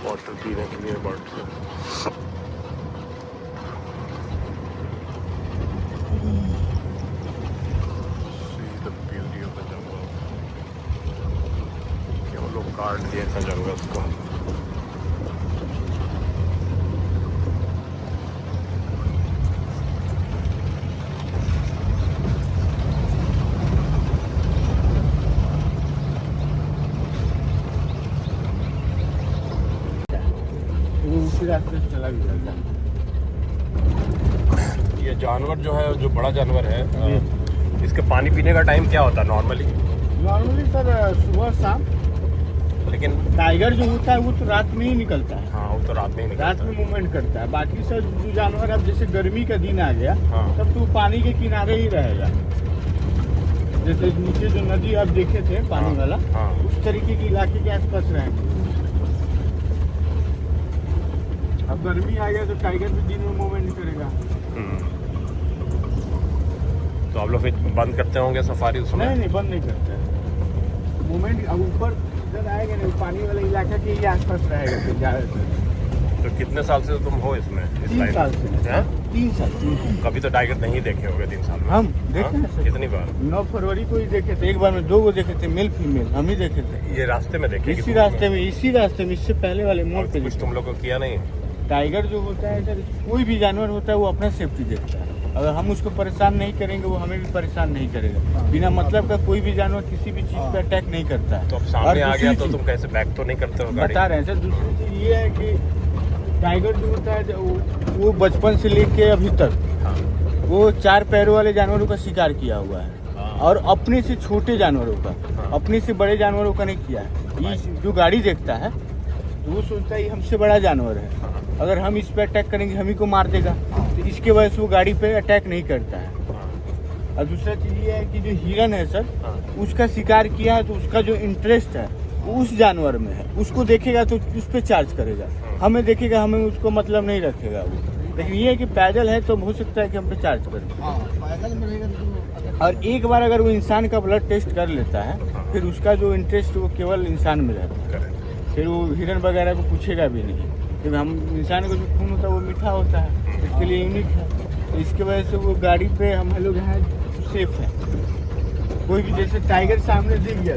S1: Water पीने के लिए बर्ड्स हैं. See the beauty of the jungle. क्यों लोग काट दिए था जंगल को.
S3: उसी रास्ते से चला भी जाता है.
S1: ये जानवर जो है, जो बड़ा जानवर है, इसके पानी पीने का टाइम क्या होता है नॉर्मली?
S3: नॉर्मली सर सुबह शाम.
S1: लेकिन
S3: टाइगर जो होता है वो तो रात में ही निकलता है.
S1: हाँ, वो तो रात में ही निकलता
S3: रात में मूवमेंट करता है. बाकी सर जो जानवर अब जैसे गर्मी का दिन आ गया,
S1: हाँ.
S3: तब तो पानी के किनारे ही रहेगा. जैसे नीचे जो नदी आप देखे थे पानी
S1: हाँ,
S3: वाला,
S1: हाँ.
S3: उस तरीके के इलाके के आसपास रहेंगे. अब गर्मी आ गया तो टाइगर भी दिन में मूवमेंट करेगा.
S1: तो आप लोग फिर बंद करते होंगे सफारी उस समय?
S3: नहीं, बंद नहीं करते. मूवमेंट अब ऊपर इधर आएगा नहीं, पानी वाला इलाका के ही आसपास रहेगा फिर ज़्यादातर.
S1: तो कितने साल से तुम हो इसमें?
S3: 3 साल से. 3 साल.
S1: कभी तो टाइगर नहीं देखे होंगे 3 साल में?
S3: हम देखे हैं सर.
S1: कितनी बार?
S3: 9 फरवरी को ही देखे थे. एक बार में 2 को देखे थे, मेल फीमेल हम ही देखे थे.
S1: ये रास्ते में देखे?
S3: इसी रास्ते में इससे पहले वाले मोड़ पे.
S1: कुछ तुम लोग को किया नहीं?
S3: टाइगर जो होता है सर, कोई भी जानवर होता है वो अपना सेफ्टी देखता है. अगर हम उसको परेशान नहीं करेंगे वो हमें भी परेशान नहीं करेगा. बिना मतलब का कोई भी जानवर किसी भी चीज़ पे अटैक नहीं करता है.
S1: तो अब सामने आ गया तो तुम कैसे बैक तो नहीं करते हो गाड़ी?
S3: बता रहे हैं सर. दूसरी चीज़ ये है कि टाइगर जो होता है वो बचपन से लेके अभी तक वो 4 पैरों वाले जानवरों का शिकार किया हुआ है. और अपने से छोटे जानवरों का, अपने से बड़े जानवरों का नहीं किया है. ये जो गाड़ी देखता है वो सोचता है ये हमसे बड़ा जानवर है, अगर हम इस पे अटैक करेंगे हम ही को मार देगा. तो इसके वजह से वो गाड़ी पे अटैक नहीं करता है. और दूसरा चीज़ ये है कि जो हिरन है सर, उसका शिकार किया है तो उसका जो इंटरेस्ट है वो उस जानवर में है. उसको देखेगा तो उस पर चार्ज करेगा. हमें देखेगा, हमें उसको मतलब नहीं रखेगा वो. लेकिन ये है कि पैदल है तो हो सकता है कि हम पे चार्ज करे. और एक बार अगर वो इंसान का ब्लड टेस्ट कर लेता है फिर उसका जो इंटरेस्ट वो केवल इंसान में रहता है. फिर वो हिरन वगैरह को पूछेगा भी नहीं. क्योंकि हम इंसान का जो खून होता है वो मीठा होता है, इसके लिए यूनिक है. तो इसके वजह से वो गाड़ी पे हम लोग यहाँ सेफ है. कोई भी जैसे टाइगर सामने दिख गया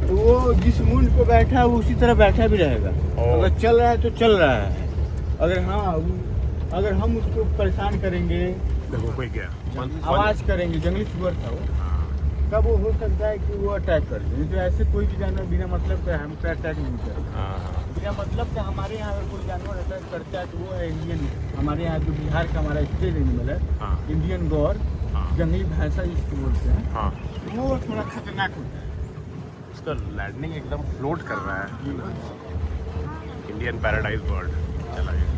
S3: वो जिस मूड पे बैठा है वो उसी तरह बैठा भी रहेगा। अगर चल रहा है तो चल रहा है, अगर हम उसको परेशान करेंगे,
S1: देखो कोई गया
S3: आवाज करेंगे, जंगली सुअर था वो, तब वो हो सकता है कि वो अटैक कर दे। तो ऐसे कोई भी जानवर बिना मतलब के हम पे अटैक नहीं करता। बिना मतलब के हमारे यहाँ अगर कोई जानवर अटैक करता है तो वो है इंडियन, हमारे यहाँ जो बिहार का हमारा स्टेट एनिमल है, इंडियन गौर, जंगली भैंसा जिसको बोलते हैं, वो थोड़ा खतरनाक होता है।
S1: उसका लैंडिंग एकदम फ्लोट कर रहा है। इंडियन पैराडाइज बर्ड चला गया।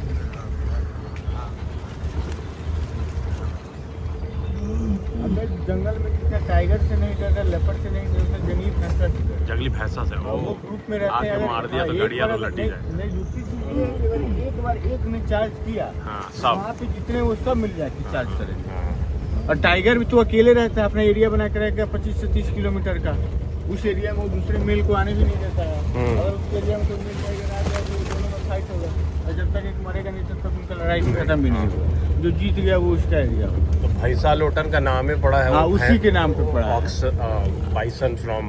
S3: हमें जंगल में कितना टाइगर से नहीं डरता, लेपर्ड से नहीं डरता, जंगली भैंसा से डरता।
S1: जंगली भैंसा से
S3: वो ग्रुप में रहते हैं।
S1: आके मार दिया तो गड़िया तो लटी जाए।
S3: नहीं, दूसरी चीज ये है कि अगर एक बार एक ने चार्ज किया,
S1: सब
S3: वहाँ पे जितने वो सब मिल जाते चार्ज करेंगे। और टाइगर भी तो अकेले रहता है, अपना एरिया बना के रहेगा 25 से 30 किलोमीटर का। उस एरिया में वो दूसरे मेल को आने भी नहीं देता है। अगर उस एरिया में कोई मेल टाइगर आ जाए तो दोनों में फाइट होगा, और जब तक एक मरेगा नहीं तब तक उनका लड़ाई खत्म भी नहीं होगा। जो जीत गया वो उसका एरिया होगा।
S1: तो भैंसा लोटन का नाम ही पड़ा है।
S3: हाँ, उसी के नाम पे पड़ा है।
S1: बाइसन फ्रॉम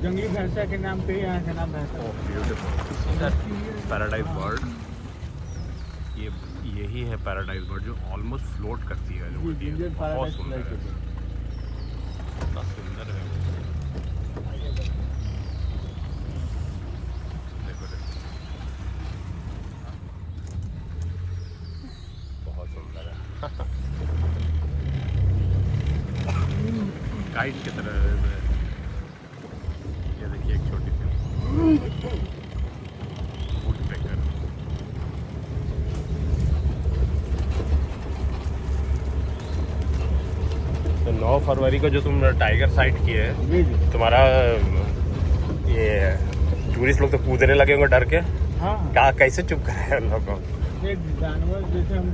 S3: जंगली भैंसा के नाम पे यहाँ का नाम भैंसा।
S1: पैराडाइज बर्ड, यही है पैराडाइज बर्ड जो ऑलमोस्ट फ्लोट करती है। जो बहुत सुंदर है, कितना सुंदर है। देखो बहुत सुंदर है। काइट की तरह है। ये देखिए एक छोटी सी वुडपेकर। तो 9 फरवरी को जो तुम टाइगर साइट किए है, तुम्हारा ये टूरिस्ट लोग तो कूदने लगे होंगे डर के।
S3: हाँ,
S1: क्या कैसे चुप कराए उन लोगों को?
S3: जानवर जैसे हम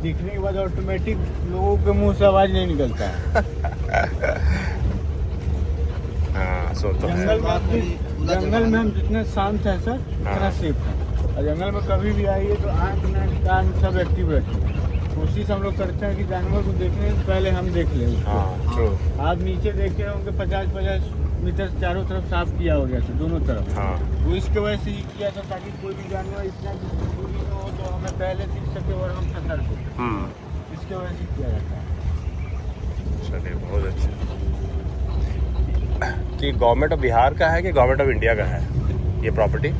S3: दिखने के बाद ऑटोमेटिक लोगों के मुंह से आवाज नहीं निकलता है।
S1: हाँ, सो तो
S3: जंगल में हम जितने शांत हैं सर, उतना सेफ है। और जंगल में कभी भी आइए तो आँख नाक कान सब एक्टिव रहते हैं। कोशिश हम लोग करते हैं कि जानवर को देखने से पहले हम देख लें उसको। आप नीचे देखे होंगे 50-50 मीटर चारों तरफ साफ किया हो गया था, दोनों तरफ। वो इसके वजह से ही किया था ताकि कोई भी जानवर इतना दूरी में हो तो हमें पहले दिख सके और हम सतर्क हो। इसके वजह से किया जाता है।
S1: चलिए, बहुत अच्छा। कि गवर्नमेंट ऑफ बिहार का है कि गवर्नमेंट ऑफ इंडिया का है ये प्रॉपर्टी?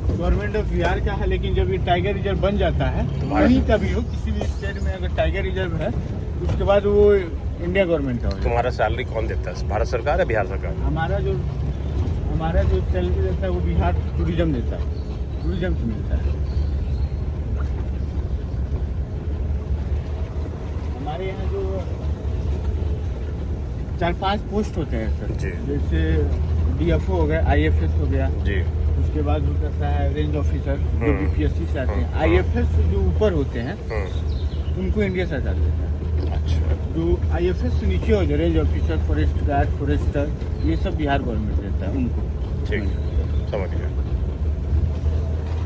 S3: गवर्नमेंट ऑफ बिहार का है, लेकिन जब ये टाइगर रिजर्व बन जाता है, कहीं का भी हो, किसी भी स्टेट में अगर टाइगर रिजर्व है, उसके बाद वो इंडिया गवर्नमेंट का हो।
S1: तुम्हारा सैलरी कौन देता है, भारत सरकार या बिहार सरकार?
S3: हमारा जो सैलरी देता है वो बिहार टूरिज्म देता है, टूरिज्म से मिलता है। हमारे यहाँ जो 4-5 पोस्ट होते हैं सर
S1: जी।
S3: जैसे DFO हो गया, IFS हो गया
S1: जी।
S3: उसके बाद हो सकता है रेंज ऑफिसर जो BPSC से आते हैं। IFS जो ऊपर होते हैं उनको इंडिया सरकार देता है।
S1: अच्छा।
S3: जो IFS से नीचे हो जाए, range officer, forest guard, forester, ये सब बिहार गवर्नमेंट देता है उनको।
S1: ठीक, समझ गया।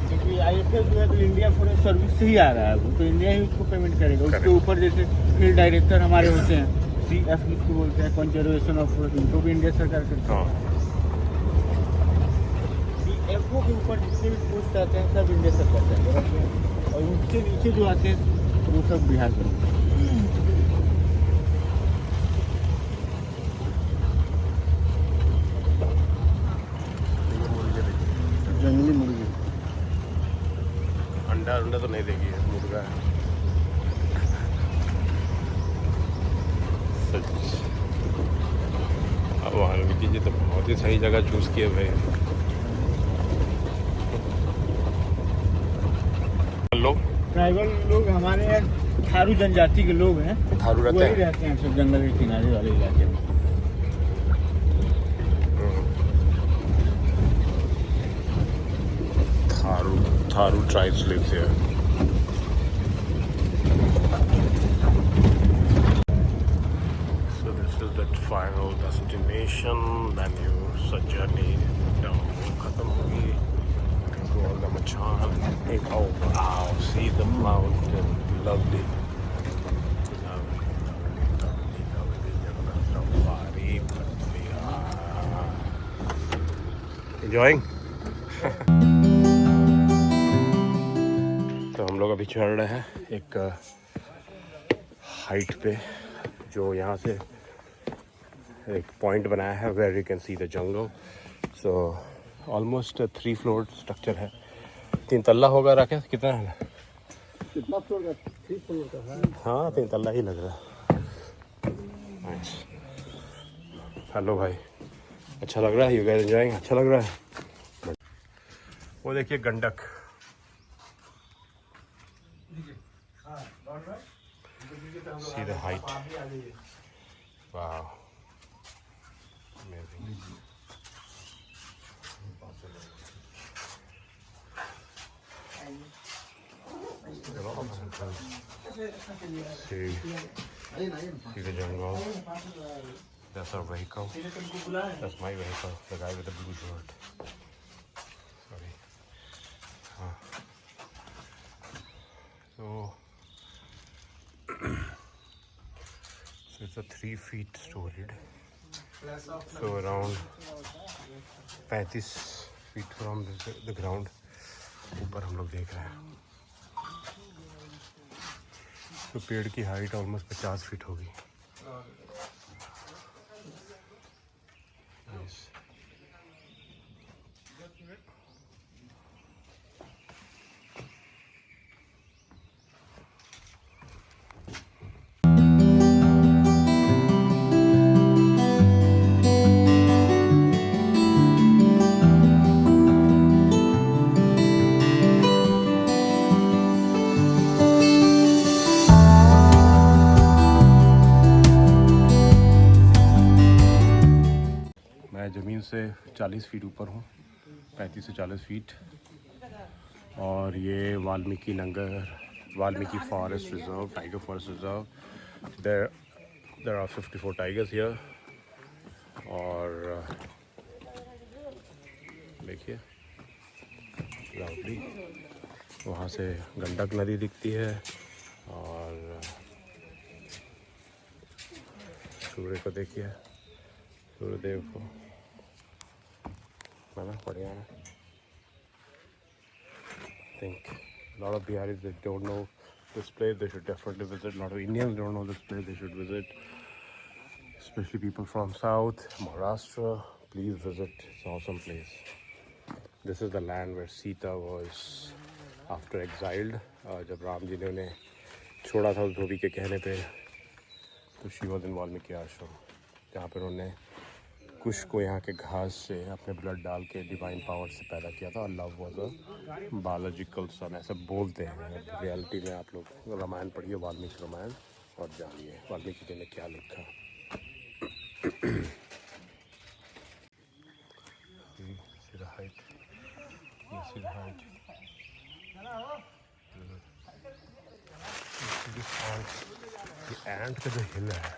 S3: क्योंकि IFS जो है तो इंडिया फॉरेस्ट सर्विस से ही आ रहा है, वो तो इंडिया ही उसको पेमेंट करेगा। उसके ऊपर जैसे फील्ड डायरेक्टर हमारे होते हैं, CF जिसको बोलते हैं, कंजर्वेशन ऑफ फॉरेस्ट, उनको भी इंडिया सरकार करता है। CFO के ऊपर जितने भी पोस्ट आते हैं सब इंडिया सरकार करता है, और उसके नीचे जो आते हैं वो सब बिहार करते हैं। जंगली मुर्गी
S1: अंडा तो नहीं देगी, मुर्गा है। सच। अब वाल्मीकि जी तो बहुत ही सही जगह चूज किए भाई। लोग
S3: ट्राइबल लोग हमारे यहाँ थारू जनजाति के लोग हैं,
S1: थारू रहते
S3: वही
S1: हैं।
S3: रहते हैं सब जंगल के किनारे वाले इलाके में।
S1: Tharu tribes lives here. So this is the final destination. Then your journey down khatam hogi. Go on the Machan. Oh wow! See the mountain. Lovely. Lovely. Safari. Enjoying. तो हम लोग अभी चढ़ रहे हैं एक हाइट पे, जो यहाँ से एक पॉइंट बनाया है where you can see the jungle. So almost 3 floor structure है, 3 तल्ला होगा। राकेश कितना है?
S2: कितना फ्लोर का? 3 फ्लोर का है।
S1: हाँ 3 तल्ला ही लग रहा है। हेलो भाई, अच्छा लग रहा है? You guys enjoying? अच्छा लग रहा है। वो देखिए गंडक, सी द हाइट। वाह, amazing. See the jungle. That's our vehicle. That's my vehicle. The guy with the blue shirt. Sorry. So it's a 3 feet storied. So around 35 feet from the ground. ऊपर हम लोग देख रहे हैं। तो पेड़ की हाइट ऑलमोस्ट 50 फीट होगी। मैं ज़मीन से 40 फीट ऊपर हूँ, 35 से 40 फीट। और ये Valmiki Nagar, Valmiki forest reserve, tiger forest reserve. There are 54 tigers here. और देखिए लाउडली वहाँ से गंडक नदी दिखती है। और सूर्य को देखिए, सूर्यदेव को, है ना, बढ़िया है। think a lot of Biharis that don't know this place, they should definitely visit. A lot of Indians don't know this place, they should visit. Especially people from South, Maharashtra, please visit. It's an awesome place. This is the land where Sita was after exiled. जब राम जी ने उन्हें छोड़ा था उस धोबी के कहने पे, तो she was in वाल्मीकि आश्रम, जहाँ पर उन्होंने कुश को यहाँ के घास से अपने ब्लड डाल के डिवाइन पावर से पैदा किया था। और लव वाज अ बायोलॉजिकल सन, ऐसे बोलते हैं। रियलिटी में आप लोग रामायण पढ़िए, वाल्मीकि रामायण, और जानिए वाल्मीकि जी ने क्या लिखा। एंट का जो हिल है,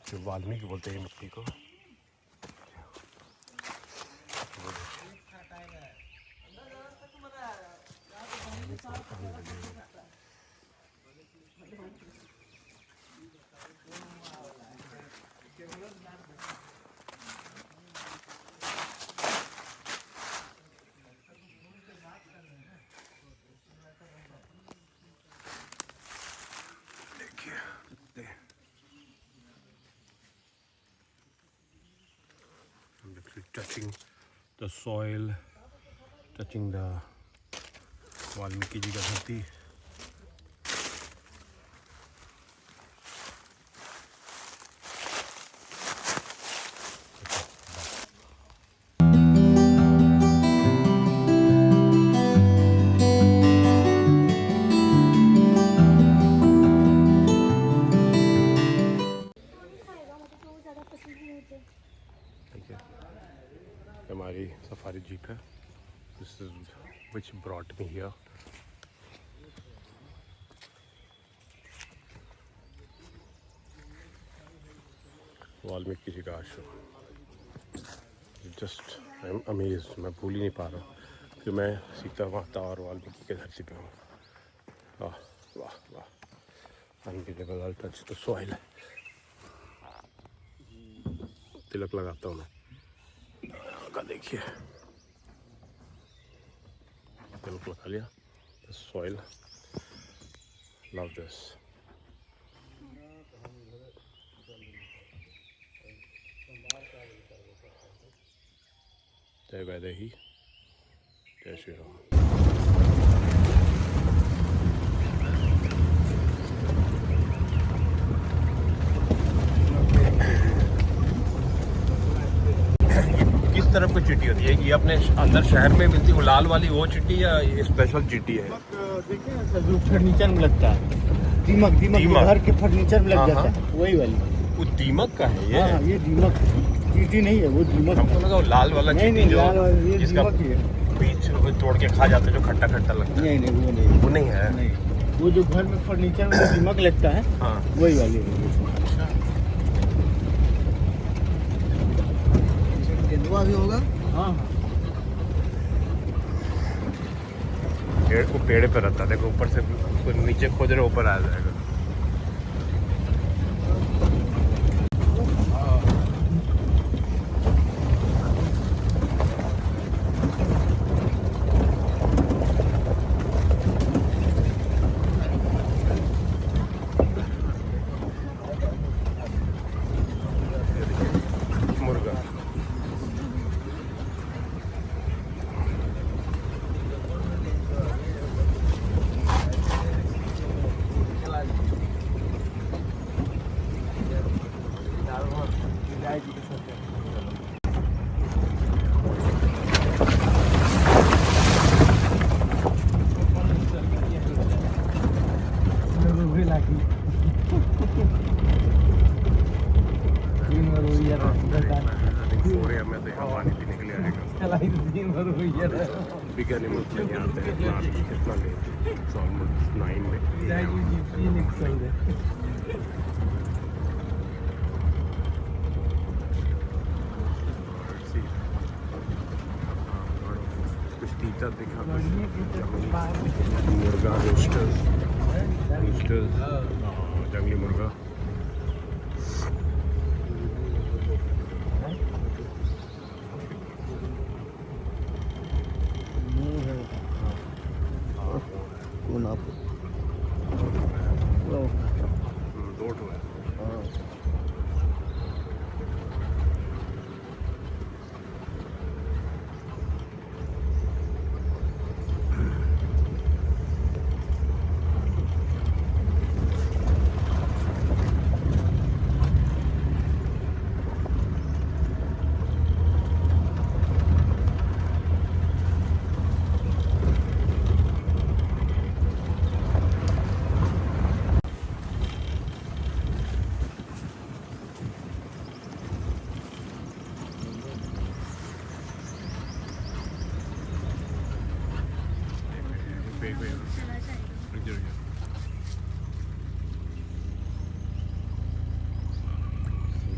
S1: जो वाल्मीकि बोलते हैं मिट्टी को, touching the soil, touching the Valmiki ji का धरती। हमारी सफारी जीप है, this is which brought me here. Valmiki ji का आश्रम, जस्ट आई एम अमेज्ड। मैं भूल ही नहीं पा रहा हूँ कि मैं सीता माता और वाल्मीकि के धरती पे हूँ। वाह वाह वाह, unbelievable. I touch the soil. तिलक लगाता हूँ मैं का, देखिए बिल्कुल खा लिया। Soil, love this. जय वैदेही, जय श्री राम। किस तरफ की चिट्टी होती है? ये अपने अंदर शहर में मिलती है वो लाल वाली वो चिट्टी या ये स्पेशल चिट्टी है?
S3: देखिए ना सर, जो फर्नीचर में लगता है, दीमक दीमक घर के फर्नीचर में लग जाता है, वही वाली।
S1: वो दीमक का है ये?
S3: हाँ, ये दीमक चींटी नहीं है, वो दीमक।
S1: हमको लगा वो लाल वाला
S3: नहीं
S1: चिट्टी जो
S3: लाल वाला ये
S1: जिसका
S3: दीमक ही है।
S1: बीज तोड़ के खा जाते हैं, जो खट्टा खट्टा लगता है।
S3: नहीं वो नहीं,
S1: वो नहीं है।
S3: नहीं, वो जो घर में फर्नीचर में जो दीमक लगता है,
S1: हाँ,
S3: वही वाली है।
S1: अच्छा।
S3: तेंदुआ भी होगा। हाँ
S1: पेड़ को पेड़ पे रहता है, देखो ऊपर से उसको नीचे खोद रहे ऊपर आ जाएगा। मुर्गा में तो यहाँ पानी पीने के लिए आएगा। बिग एनिमल्स नहीं आते हैं इतना नहीं, ऑलमोस्ट 9 में। कुछ तीतर दिखा, मुर्गा रोस्टर्स, जंगली मुर्गा।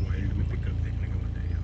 S1: वाइल्ड में पिकअप देखने का मजा है।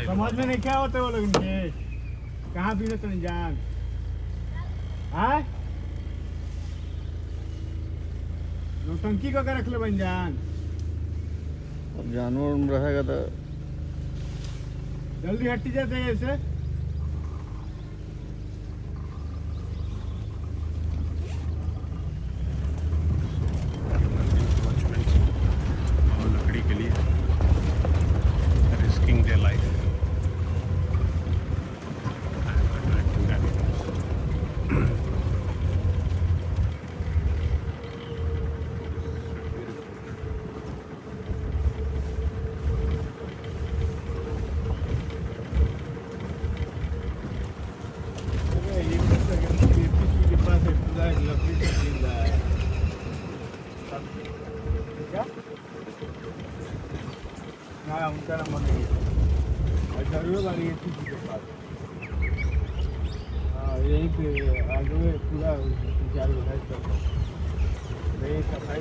S3: समझ में नहीं क्या होते वो लोग इनके, कहाँ भी तो जान है नौटंकी को रख ले बन जान।
S4: अब जानवर रहेगा तो
S3: जल्दी हटी जाते हैं ऐसे।
S1: लकड़ी के लिए रिस्किंग देयर लाइफ।
S3: हाँ उनका नंबर नहीं है और जरूर गाड़ी है किसी के पास। हाँ यहीं पे आगे में पूरा 4 घंटा तक नहीं सफाई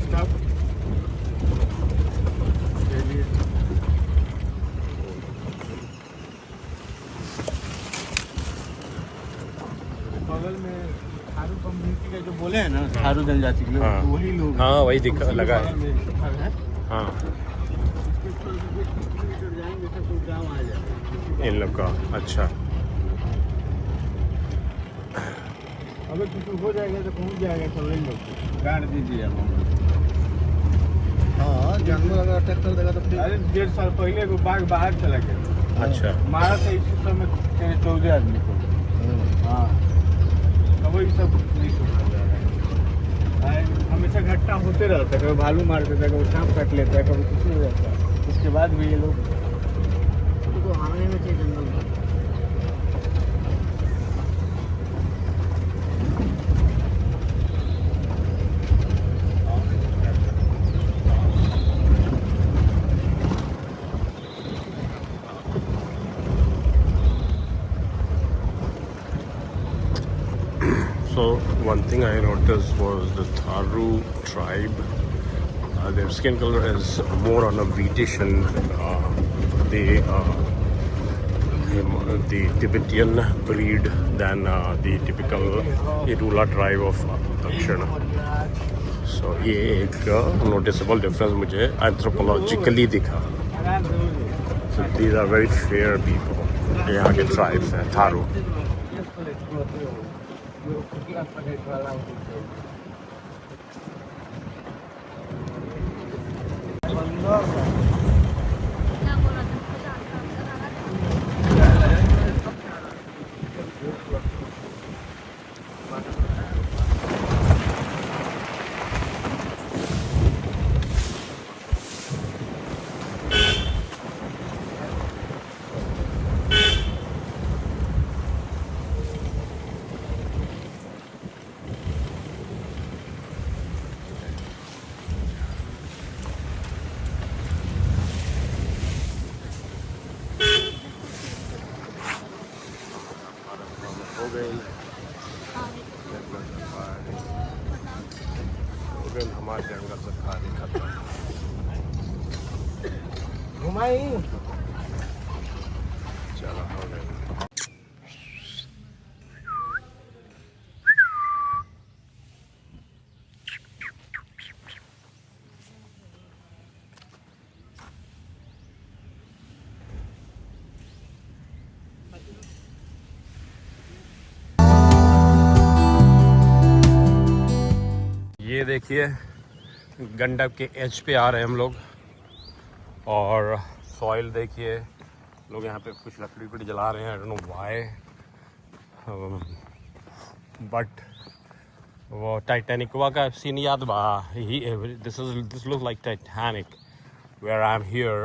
S3: स्टॉप चलिए। बगल में थारू कम्युनिटी का जो बोले हैं ना थारू जनजाति के लोग
S1: हाँ।
S3: वही लोग
S1: हाँ वही दिख
S3: उसी
S1: लगा है।
S3: बगल में घर है।
S1: हाँ
S3: इसके 100 किलोमीटर जाएंगे तो कोई गाँव आ जाएगा
S1: इन लोग का। अच्छा
S3: अगर कुछ हो जाएगा तो पहुंच जाएगा सब इन लोग गाड़ दीजिए आप हम।
S4: हाँ जानवर अगर अटैक कर देगा तो फिर
S3: अरे 1.5 साल पहले वो बाघ बाहर चला गया
S1: अच्छा
S3: मारा था इसी समय 14 आदमी को। हाँ अब वही सब नहीं सोचा जा रहा है। हमेशा घटना होते रहता है कभी भालू मार देता है कभी सांप काट लेता है कभी कुछ हो जाता है उसके बाद भी ये लोग
S4: उनको आने में चाहिए जंगल में।
S1: So one thing I noticed was the Tharu tribe. Their skin color is more on a whitish and the Tibetan breed than the typical Irula tribe of Dakshina. So ये एक noticeable difference मुझे anthropologically दिखा.
S3: आराम से हो जाए।
S1: So these are very fair people. यहाँ के tribes हैं Tharu. हमारे जंगल सफारी खत्म।
S3: घुमाई
S1: चलो हो गए। ये देखिए गंडक के एज पे आ रहे हैं हम लोग और सॉइल देखिए लोग यहाँ पे कुछ लकड़ी वकड़ी जला रहे हैं। I don't know why but वो टाइटैनिकवा का सीन याद बा this look like Titanic where I am here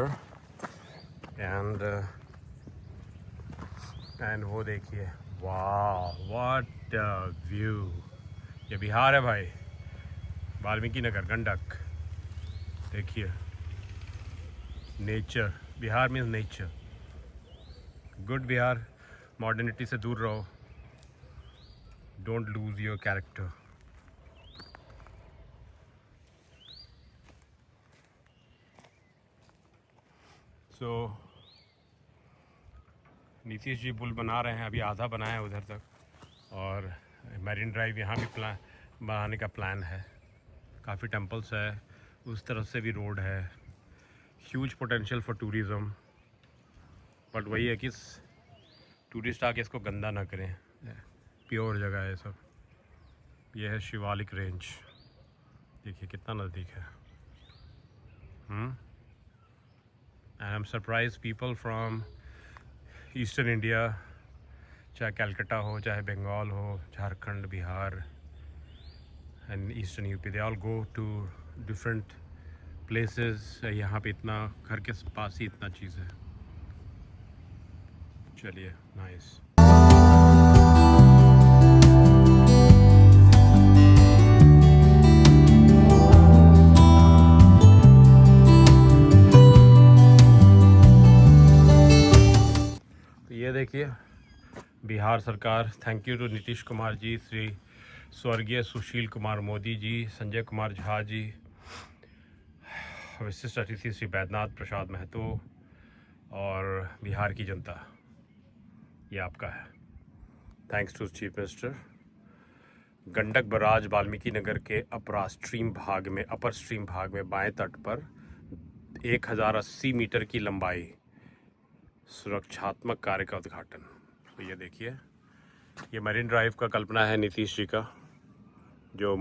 S1: and वो देखिए वाह व्हाट व्यू। ये बिहार है भाई वाल्मीकि नगर गंडक देखिए nature Bihar means nature good Bihar modernity से दूर रहो डोंट लूज योर कैरेक्टर। सो नीतीश जी पुल बना रहे हैं अभी आधा बना है उधर तक और मैरिन ड्राइव यहाँ भी प्लान बनाने का प्लान है। काफ़ी टेम्पल्स है उस तरफ से भी रोड है huge potential for tourism but वही है कि टूरिस्ट आके इसको गंदा ना करें प्योर जगह है सब। ये है शिवालिक रेंज देखिए कितना नज़दीक है। I am surprise people from eastern India चाहे कलकत्ता हो चाहे बंगाल हो Jharkhand Bihar and eastern UP they all go to different places। यहाँ पे इतना घर के पास ही इतना चीज़ है। चलिए नाइस। देखिए बिहार सरकार, thank you to Nitish Kumar ji, Shri स्वर्गीय सुशील कुमार मोदी जी, संजय कुमार झा जी, विशिष्ट अतिथि श्री बैद्यनाथ प्रसाद महतो और बिहार की जनता, ये आपका है। Thanks to chief minister. Gandak barrage Valmiki Nagar के अपर स्ट्रीम भाग में बाएं तट पर 1080 मीटर की लंबाई सुरक्षात्मक कार्य का उद्घाटन। तो ये देखिए, ये मरीन ड्राइव का कल्पना है नीतीश जी का, जो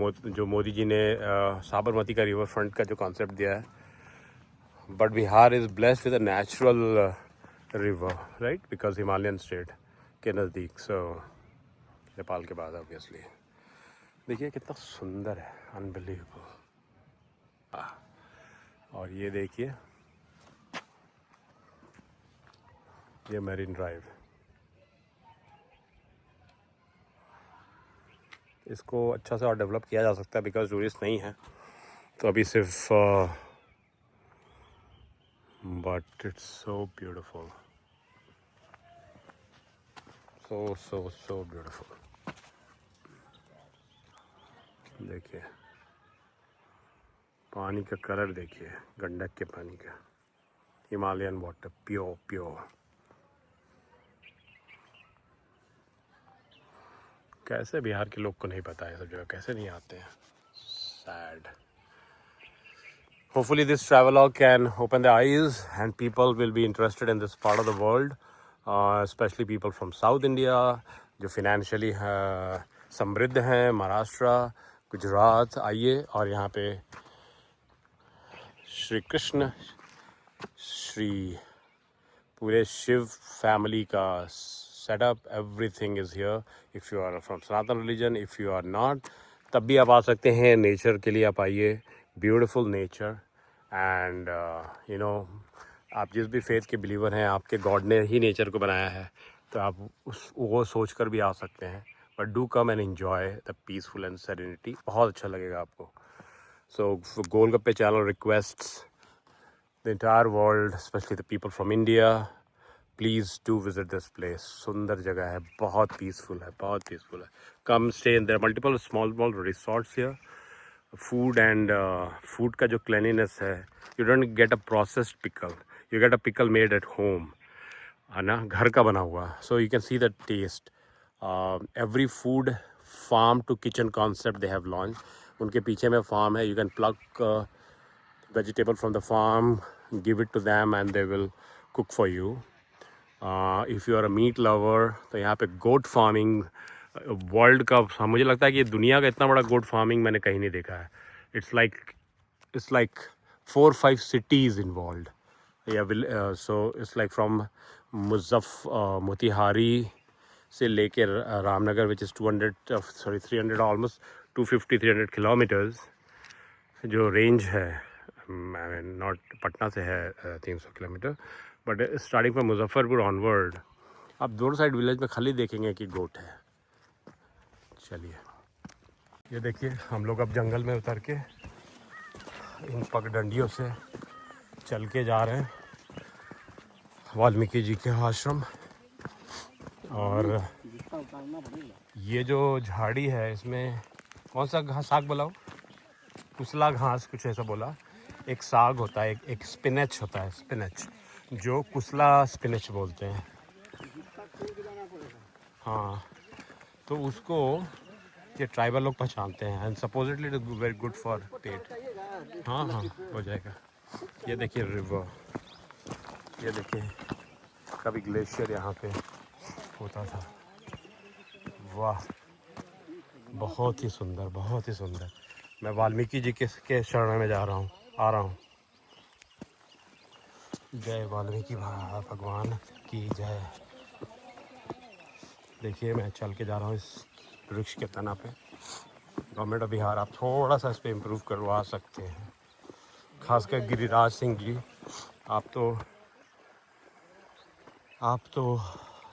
S1: मोदी जी ने साबरमती का रिवर फ्रंट का जो कॉन्सेप्ट दिया है। But Bihar is blessed with a natural river, right, because Himalayan state के नज़दीक, सो नेपाल के बाद ऑब्वियसली। देखिए कितना सुंदर है, अनबिलीवेबल। और ये देखिए, ये मरीन ड्राइव, इसको अच्छा से और डेवलप किया जा सकता है बिकॉज टूरिस्ट नहीं है तो अभी सिर्फ, but it's so beautiful, so beautiful. देखिए पानी का कलर, देखिए गंडक के पानी का, हिमालयन वाटर, प्योर। कैसे बिहार के लोग को नहीं पता है सब जगह, कैसे नहीं आते हैं, sad. Hopefully this travelogue can open the eyes and people will be interested in this part of the world, especially people from South India जो financially समृद्ध हैं, महाराष्ट्र, गुजरात। आइए और यहाँ पे श्री कृष्ण, श्री पूरे शिव फैमिली का setup, everything is here. If you are from Sanatan religion, if you are not, तब भी आप आ सकते हैं। नेचर के लिए आप आइए, beautiful nature and you know, आप जिस भी फेथ के बिलीवर हैं, आपके गॉड ने ही नेचर को बनाया है, तो आप वो सोच कर भी आ सकते हैं। But do come and enjoy the peaceful and serenity, बहुत अच्छा लगेगा आपको। So Golgappe channel requests the entire world, specially the people from India, please do visit this place. सुंदर जगह है, बहुत पीसफुल है, बहुत पीसफुल है। Come stay in there multiple small resorts here. Food and food का जो क्लीनिनेस है, you don't get a processed pickle, you get a pickle made at home, है ना, घर का बना हुआ। So you can see the taste. Every food farm to kitchen concept they have launch. उनके पीछे में फार्म है, you can plug vegetable from the farm, give it to them and they will cook for you. If you are a meat lover, तो यहाँ पे goat farming world का, मुझे लगता है कि दुनिया का इतना बड़ा goat farming मैंने कहीं नहीं देखा है। It's like 4-5 cities involved. Yeah, so it's like from Motihari से लेकर Ramnagar, which is 300 almost 250-300 kilometres जो रेंज है। नॉट पटना से है 300 kilometre, but starting from Muzaffarpur onward आप दोनों साइड विलेज में खाली देखेंगे कि गोट है। चलिए, ये देखिए, हम लोग अब जंगल में उतर के इन पगडंडियों से चल के जा रहे हैं वाल्मीकि जी के आश्रम। और ये जो झाड़ी है, इसमें कौन सा घास, साग बोला, कुसला घास कुछ ऐसा बोला, एक साग होता है, एक स्पिनच होता है, स्पिनच, जो कुसला स्पिनच बोलते हैं। हाँ, तो उसको ये ट्राइबल लोग पहचानते हैं and supposedly it is very good for पेट। हाँ, हो जाएगा। ये देखिए रिवर, ये देखिए कभी ग्लेशियर यहाँ पे होता था। वाह, बहुत ही सुंदर, बहुत ही सुंदर। मैं वाल्मीकि जी के शरण में आ रहा हूँ। जय वाल्मीकि भगवान की जय। देखिए, मैं चल के जा रहा हूँ इस वृक्ष के तना पे। गवर्नमेंट ऑफ बिहार, आप थोड़ा सा इस पर इम्प्रूव करवा सकते हैं, खासकर गिरिराज सिंह जी। आप तो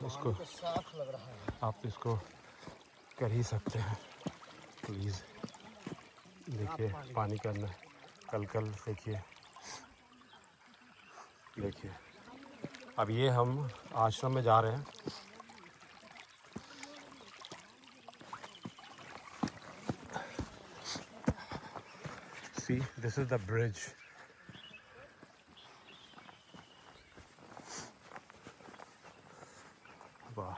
S1: इसको
S4: साफ लग रहा है।
S1: आप तो इसको कर ही सकते हैं, प्लीज़। देखिए पानी का कल देखिए। अब ये हम आश्रम में जा रहे हैं see, this is the bridge. वाह,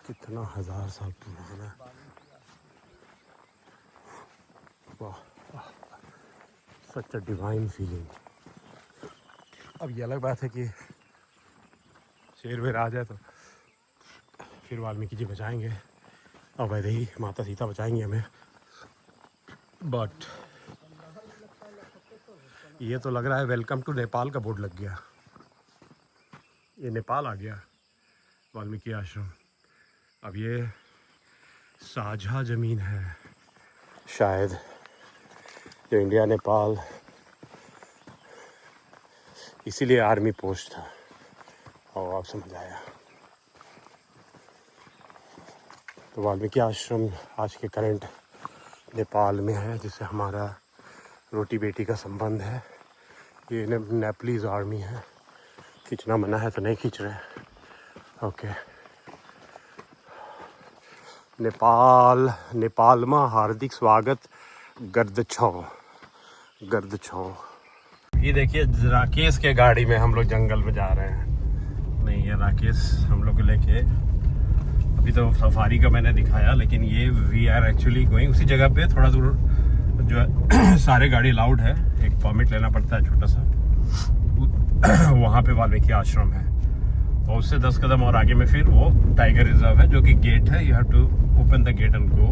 S1: कितना 1000 साल पुराना है। वाह, सच अ डिवाइन फीलिंग। अब ये अलग बात है कि शेर वेर आ जाए तो फिर वाल्मीकि जी बचाएंगे और वैसे ही माता सीता बचाएंगे हमें। बट ये तो लग रहा है वेलकम टू नेपाल का बोर्ड लग गया। ये नेपाल आ गया वाल्मीकि आश्रम। अब ये साझा ज़मीन है शायद, जो इंडिया नेपाल, इसीलिए आर्मी पोस्ट था। और आप समझ आया। तो वाल्मीकि आश्रम आज के करंट नेपाल में है, जिससे हमारा रोटी बेटी का संबंध है। ये नेपालीज आर्मी है। खींचना मना है तो नहीं खींच रहे। ओके, नेपाल में हार्दिक स्वागत। गर्दछौ। ये देखिए राकेश के गाड़ी में हम लोग जंगल में जा रहे हैं। नहीं, ये राकेश हम लोग को लेके, अभी तो सफारी का मैंने दिखाया, लेकिन ये वी आर एक्चुअली गोइंग उसी जगह पे, थोड़ा दूर जो है सारे गाड़ी अलाउड है, एक परमिट लेना पड़ता है छोटा सा। वहाँ पे वाल्मीकि आश्रम है और उससे 10 कदम और आगे में फिर वो टाइगर रिजर्व है, जो कि गेट है। You have to open the gate and go.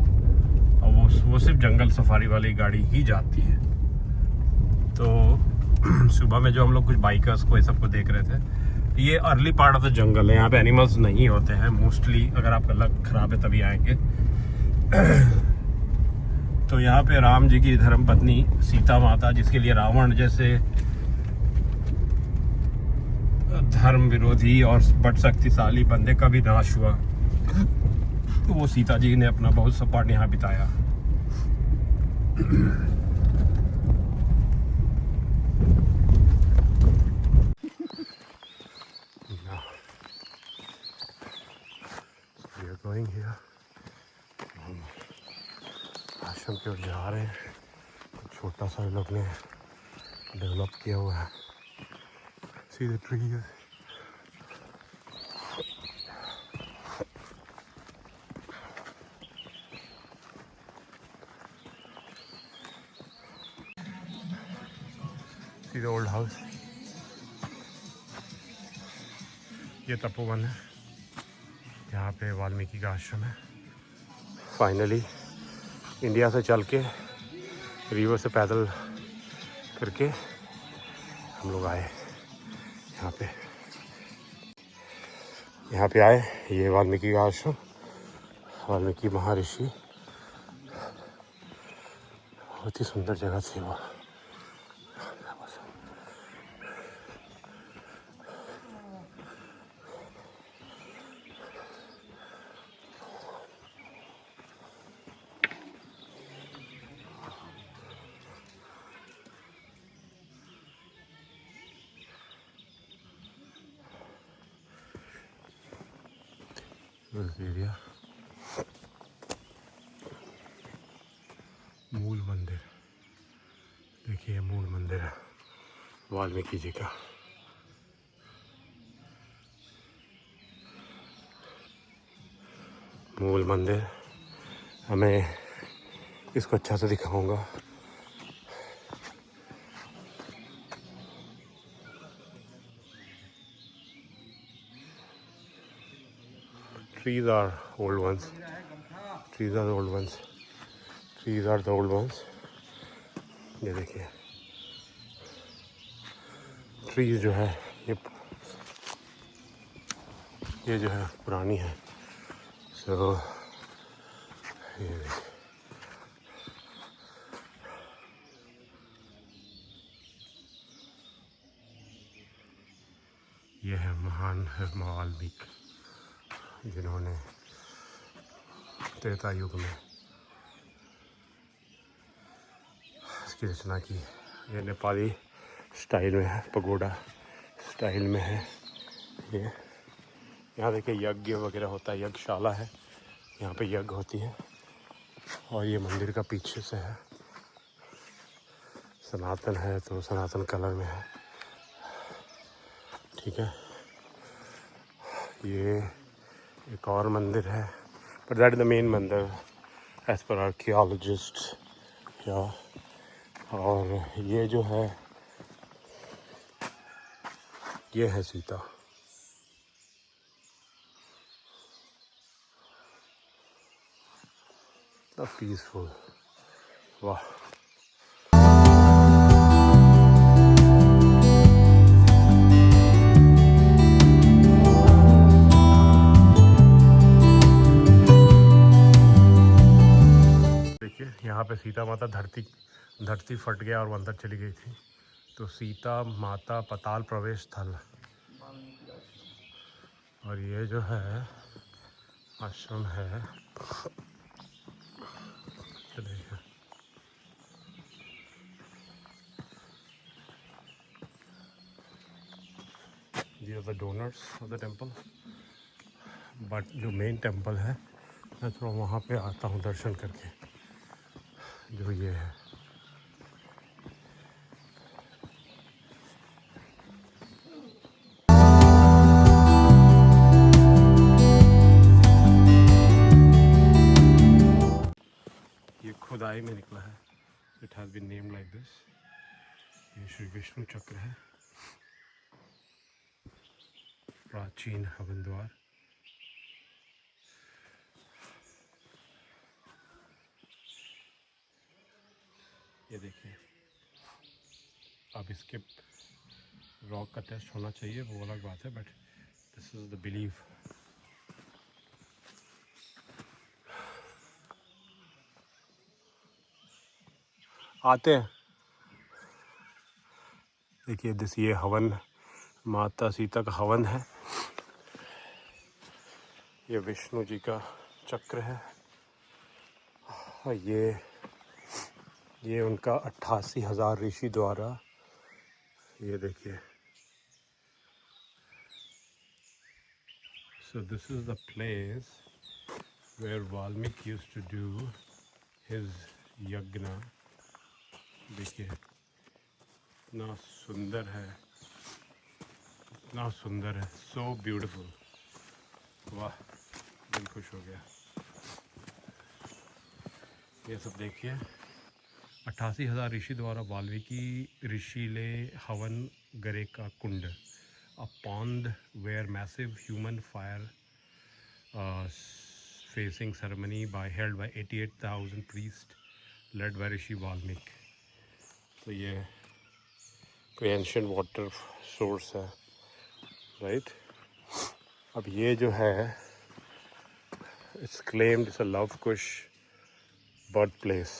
S1: और वो सिर्फ जंगल सफारी वाली गाड़ी ही जाती है। तो सुबह में जो हम लोग कुछ बाइकर्स को ये सबको देख रहे थे, ये early part of the jungle है। यहाँ पे एनिमल्स नहीं होते हैं मोस्टली। अगर आपका लक खराब है तभी आएंगे। तो यहाँ पे राम जी की धर्म पत्नी सीता माता, जिसके लिए रावण जैसे धर्म विरोधी और बट शक्तिशाली बंदे का भी नाश हुआ, तो वो सीता जी ने अपना बहुत सा पार्ट यहाँ बिताया। गोइंग हियर, हम आश्रम की ओर जा रहे हैं। छोटा सा लोग ने डेवलप किया हुआ है। See the trees. See the old house. ये तपोवन है, यहाँ पे वाल्मीकि का आश्रम है। फाइनली इंडिया से चल के रिवर से पैदल करके हम लोग आए यहाँ पे आए। ये वाल्मीकि का आश्रम, वाल्मीकि महर्षि, बहुत ही सुंदर जगह थी वो। एरिया मूल मंदिर, देखिए मूल मंदिर है वाल्मीकि जी का। मूल मंदिर, हमें इसको अच्छा से दिखाऊंगा। Trees are old ones. Trees are old ones. Trees are the old ones. ये देखिए ट्रीज जो है ये जो है पुरानी है। सो ये देखिए, ये है महान वाल्मीकि, जिन्होंने त्रेता युग में इसकी रचना की। ये नेपाली स्टाइल में है, पगोडा स्टाइल में है ये। यहाँ देखिए यज्ञ वगैरह होता है, यज्ञशाला है, यहाँ पे यज्ञ होती है। और ये मंदिर का पीछे से है, सनातन है तो सनातन कलर में है, ठीक है। ये एक और मंदिर है, but that is the main मंदिर एज पर आर्कियोलॉजिस्ट। और ये जो है ये है सीता। द पीसफुल, वाह। देखिए यहाँ पे सीता माता धरती फट गया और वो अंदर चली गई थी, तो सीता माता पाताल प्रवेश स्थल। और ये जो है आश्रम है, देखिए these are the donors of the temple, but जो मेन टेम्पल है मैं थोड़ा वहाँ पे आता हूँ दर्शन करके, जो ये है। ये खुदाई में निकला है, it has been named like this. ये श्री विष्णु चक्र है, प्राचीन हवन द्वार। ये देखिए, अब इसके रॉक का टेस्ट होना चाहिए, वो अलग बात है, but this is the believe. आते हैं, देखिए दिस, ये हवन, माता सीता का हवन है। ये विष्णु जी का चक्र है, और ये उनका 88,000 ऋषि द्वारा, ये देखिए। So this is the place where Valmiki used to do his yagna. देखिए इतना सुंदर है, इतना सुंदर है, so beautiful, वाह, दिल खुश हो गया। ये सब देखिए, 88,000 ऋषि द्वारा वाल्मीकि ऋषि ले हवन गरे का कुंड, a pond where massive human fire facing ceremony held by 88,000 priests led by ऋषि वाल्मीकि। तो ये कोई एंशिएंट वाटर सोर्स है, राइट। अब ये जो है, it's claimed it's a love Kush birth place.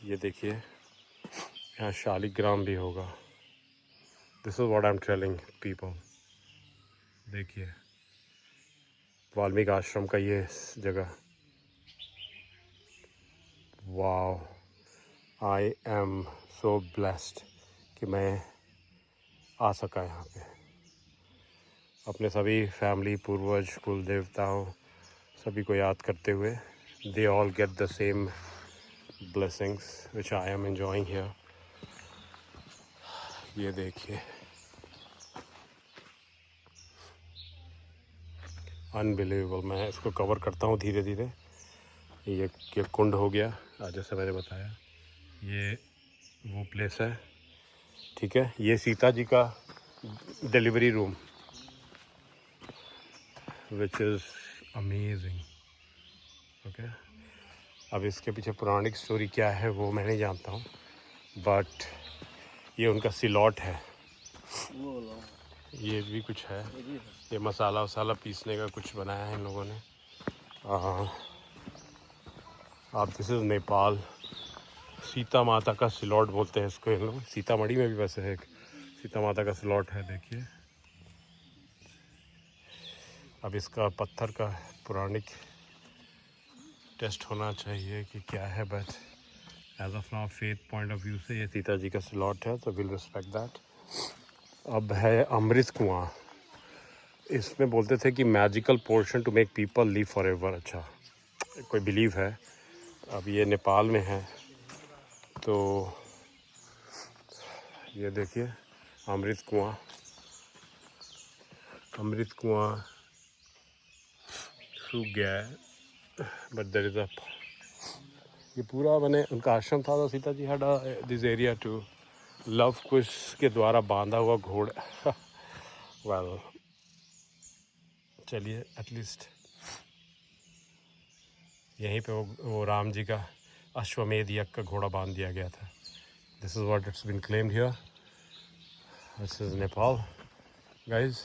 S1: ये देखिए, यहाँ शालिग्राम भी होगा। This is what I am telling people. देखिए वाल्मीकि आश्रम का ये जगह, wow, I am so blessed कि मैं आ सका यहाँ पे, अपने सभी फैमिली, पूर्वज, कुल देवताओं सभी को याद करते हुए। They all get the same blessings which I am enjoying here. ये देखिए, अनबिलीवेबल। मैं इसको कवर करता हूँ धीरे धीरे। ये कुंड हो गया, जैसे मैंने बताया, ये वो प्लेस है, ठीक है। ये सीता जी का delivery room, which is amazing, okay. अब इसके पीछे पौराणिक स्टोरी क्या है वो मैं नहीं जानता हूँ, बट ये उनका सिलौट है। ये भी कुछ है, ये मसाला वसाला पीसने का कुछ बनाया है इन लोगों ने। आप दिस इज़ नेपाल, सीता माता का सिलौट बोलते हैं इसको इन लोग। सीतामढ़ी में भी वैसे है एक सीता माता का सिलौट है, देखिए। अब इसका पत्थर का पौराणिक टेस्ट होना चाहिए कि क्या है, but as of now faith point of view से ये सीता जी का स्लॉट है, तो विल रिस्पेक्ट दैट। अब है अमृत कुआं। इसमें बोलते थे कि magical portion to make people live for ever. अच्छा, कोई बिलीव है। अब ये नेपाल में है, तो ये देखिए अमृत कुआं सूख गया है, बट देयर इज अ, ये पूरा मैंने उनका आश्रम था। तो Sita ji had this area to Lav Kush के द्वारा बांधा हुआ घोड़ा। वेल, चलिए एटलीस्ट यहीं पे वो राम जी का अश्वमेध यज्ञ का घोड़ा बांध दिया गया था। This is what it's been claimed here. This is Nepal guys.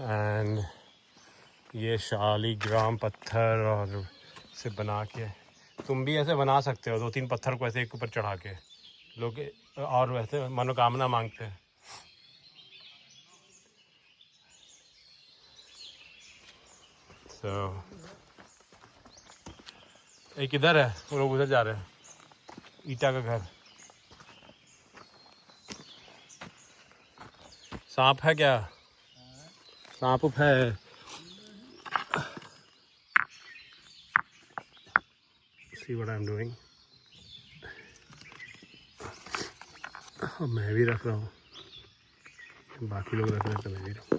S1: And ये शालिग्राम पत्थर और से बना के तुम भी ऐसे बना सकते हो, 2-3 पत्थर को ऐसे एक ऊपर चढ़ा के लोग, और वैसे मनोकामना मांगते हैं। तो एक इधर है, वो लोग उधर जा रहे हैं, ईटा का घर। सांप है क्या? सांप है? See what I'm doing? मैं भी रख रहा हूँ, बाकी लोग रख रहे हैं तो मैं भी रखूँगा।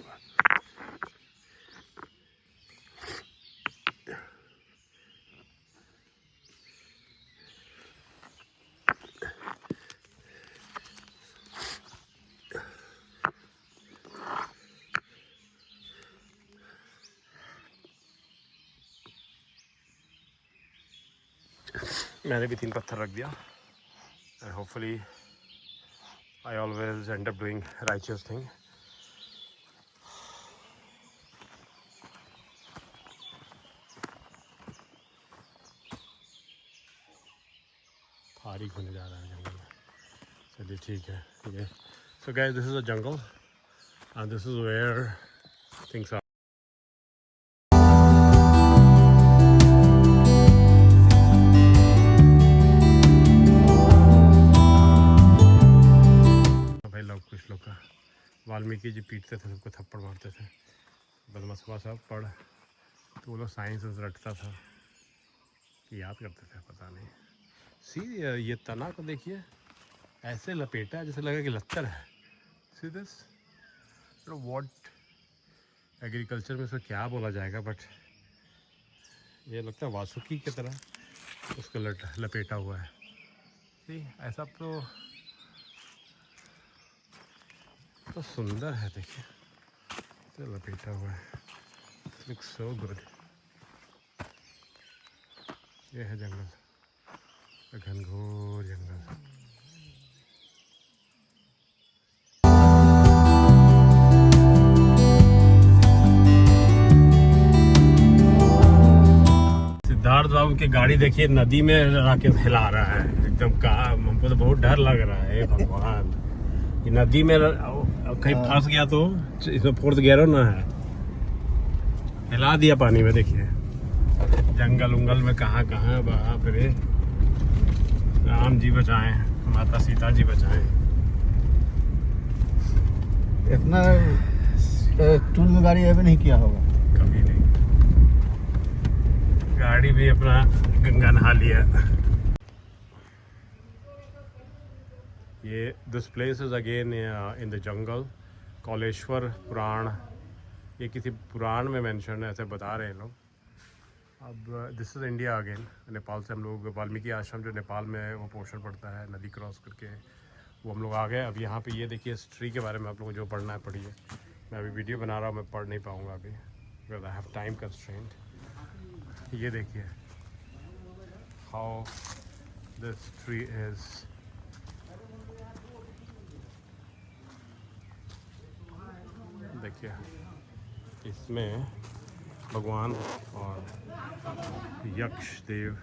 S1: मैंने भी 3 पत्थर रख दिया। And hopefully I always and up doing righteous thing. फारिग होने जा रहा है जंगल में। चलिए ठीक है। ये so guys, this is a jungle and this is where things are. कुछ लोग का वाल्मीकि जी पीटते थे, सबको थप्पड़ मारते थे, बदमसवा सब पढ़, तो वो लोग साइंस रटता था कि याद करते थे, पता नहीं। सी ये तना को देखिए, ऐसे लपेटा है जैसे लगा कि लत्तर है। सी दिस व्हाट एग्रीकल्चर में इसको क्या बोला जाएगा, बट ये लगता है वासुकी की तरह उसको लपेटा हुआ है। सी ऐसा तो सुंदर है, देखिए तो लपेटा हुआ है। Looks so good. ये है जंगल, घनघोर जंगल। सिद्धार्थ बाबू की गाड़ी देखिए नदी में आके हिला रहा है एकदम। काम हमको तो बहुत डर लग रहा है, भगवान। ये नदी में कहीं फंस गया तो इसमें 4th गियर ना है, हिला दिया पानी में। देखिए जंगल उंगल में कहाँ बाप रे। राम जी बचाएं, माता सीता जी बचाएं।
S4: इतना टूल में गाड़ी अभी नहीं किया होगा,
S1: कभी नहीं। गाड़ी भी अपना गंगा नहा लिया। ये this place is again in the jungle. Kauleshwar पुराण, ये किसी पुराण में मेंशन है, ऐसे बता रहे हैं लोग। अब this is India again. Nepal से हम लोग वाल्मीकि आश्रम जो नेपाल में वो पोर्शन पड़ता है, नदी क्रॉस करके वो हम लोग आ गए। अब यहाँ पे ये देखिए इस ट्री के बारे में आप लोगों को जो पढ़ना है पढ़िए। मैं अभी वीडियो बना रहा हूँ, मैं पढ़ नहीं पाऊँगा अभी, because I have time constraint. ये देखिए हाउ दिस ट्री इज़। देखिए इसमें भगवान और यक्ष देव,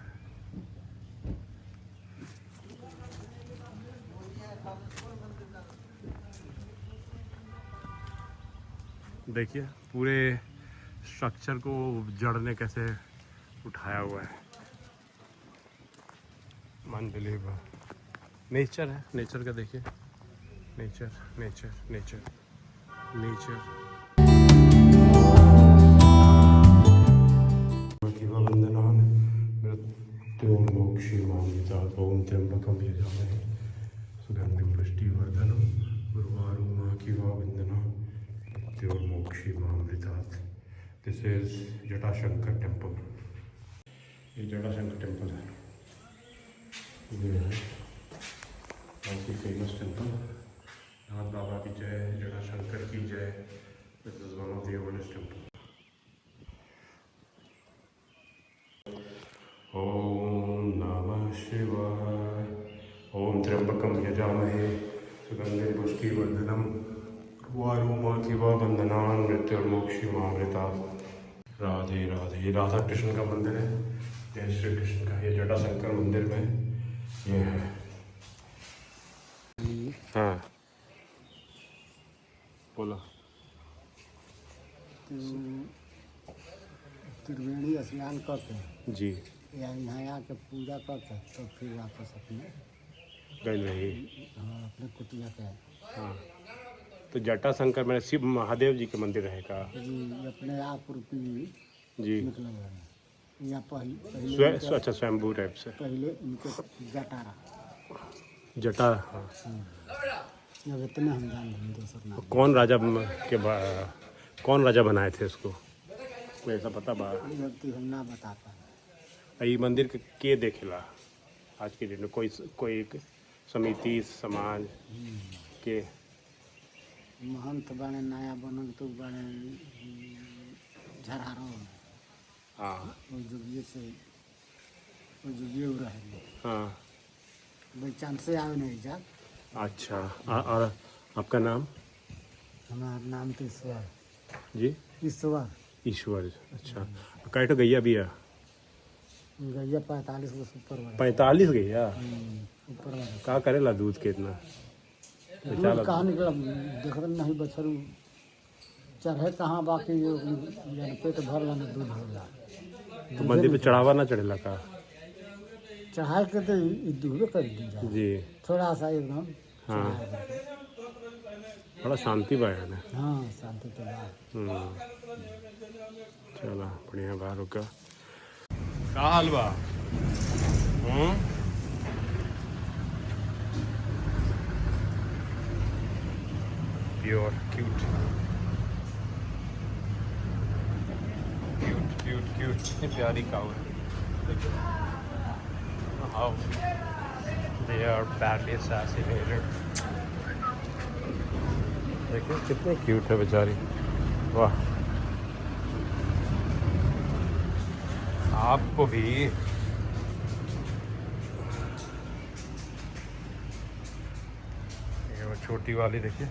S1: देखिए पूरे स्ट्रक्चर को जड़ ने कैसे उठाया हुआ है। अनबिलीवेबल। नेचर है, नेचर का देखिए, नेचर नेचर नेचर नेचर। मृत्योर् मोक्षीमामृतात् ओम त्र्यंबकं यजामहे सुगंधिं पुष्टिवर्धनम् उर्वारुकमिव बन्धनान् मृत्योर् मोक्षीमामृतात्। This is Jatashankar temple. ये जटाशंकर टेम्पल है, ये है बहुत ही फेमस टेम्पल। नाथ बाबा की जय, जटाशंकर की जय। This is one of the oldest temple. ओम नमः शिवाय। ओम त्र्यंबकं यजामहे सुगंधिं पुष्टिवर्धनम् उर्वारुकमिव बन्धनान् मृत्योर्मोक्षीमामृतात्। राधे राधे। ये राधा कृष्ण का मंदिर है, जय श्री कृष्ण का। ये जटाशंकर मंदिर में ये है। हाँ बोला।
S4: त्रिवेणी स्नान करते हैं
S1: जी,
S4: या यहाँ आके पूजा करते हैं तो फिर वापस अपने
S1: गए रही।
S4: अपने कुटिया के
S1: हाँ, तो जटाशंकर में शिव महादेव जी के मंदिर रहेगा
S4: जी अपने आप रूपी
S1: जी।
S4: निकल रहे हैं यहाँ पहले
S1: अच्छा, स्वयंभू टाइप से
S4: पहले इनके जटारा
S1: जटा। हाँ,
S4: अब इतने हम जान रहे दोसर नाम
S1: कौन राजा के कौन राजा बनाए थे इसको, कोई ऐसा पता बा?
S4: व्यक्ति हम ना बता पाए।
S1: ये मंदिर के देखेला आज के दिन में? कोई समिति समाज के
S4: महंत बने नया बनल तो बने झरारो
S1: हाँ
S4: वो जुगिए से वो जुगिए रहे।
S1: हाँ,
S4: भाई चांद से आवे नहीं जा।
S1: अच्छा। और आपका नाम?
S4: हमारा नाम तो ईश्वर
S1: जी, ईश्वर। अच्छा, कई तो गैया भी है?
S4: गैया 45 वर्ष ऊपर वाला।
S1: 45 गैया
S4: ऊपर वाला
S1: का करेला दूध के इतना?
S4: दूध कहाँ निकला देख रहे नहीं बछरू चढ़े कहाँ बाकी पेट भर ला दूध होला।
S1: तो मंदिर पे चढ़ावा ना चढ़ेला का?
S4: चढ़ाए के तो दूध कर दी
S1: जी।
S4: थोड़ा सा एकदम।
S1: हाँ, बड़ा शांति बा है ना।
S4: हाँ शांति तो बात।
S1: चला बढ़िया बा। रुका का हाल बा? Pure cute cute cute cute. कितनी प्यारी काऊ है। How they are badly assassinated। देखिए कितने क्यूट है बेचारी। वाह, आपको भी ये वो छोटी वाली देखिए।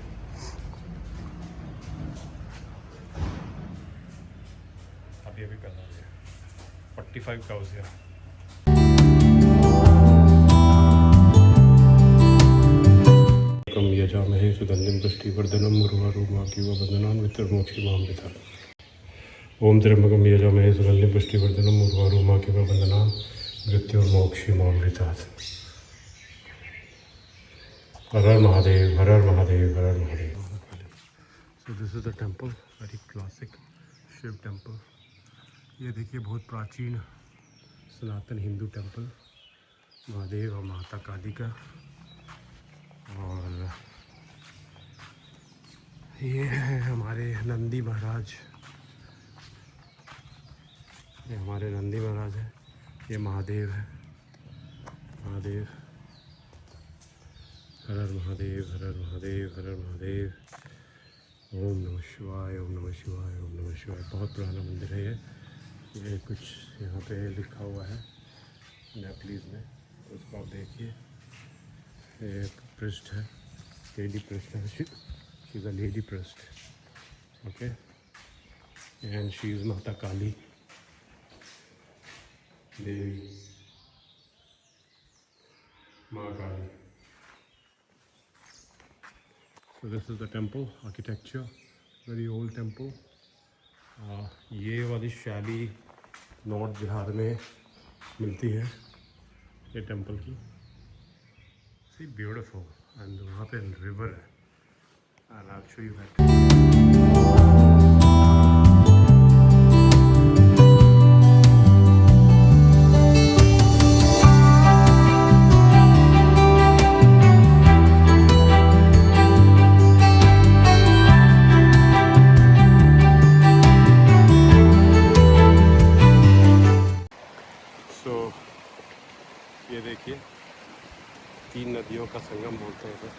S1: अभी कर रही है 45 काउस है। यजामहे सुगंधिं पुष्टिवर्धनम् उर्वारुकमिव बन्धनान् मृत्योर्मोक्षीमामृतात्। ओम त्र्यंबकं यजामहे सुगंधिं पुष्टिवर्धनम् उर्वारुकमिव बन्धनान् मृत्योर्मोक्षीमामृतात्। हर हर महादेव, हर हर महादेव, हर हर Mahadev. So this is the temple, very classic Shiv temple. ये देखिए बहुत प्राचीन सनातन हिंदू टेम्पल महादेव और माता काली का। और ये है हमारे नंदी महाराज, ये हमारे नंदी महाराज है। ये महादेव है, महादेव। हर हर महादेव, हर हर महादेव, हर हर महादेव। ओम नमः शिवाय, ओम नमः शिवाय, ओम नमः शिवाय। बहुत पुराना मंदिर है ये कुछ यहाँ पे लिखा हुआ है नेपलीज में, उसको आप देखिए। एक पृष्ठ है, लेडी पृष्ठ है। शी इज़ अ लेडी पृष्ठ, ओके। एंड शी इज़ माता काली देवी, माँ काली। So this is the temple architecture, very old temple. ये वाली शैली नॉर्थ बिहार में मिलती है ये टेम्पल की। सी ब्यूटीफुल। एंड वहाँ पे रिवर है, and I'll show you that. बोलते हैं।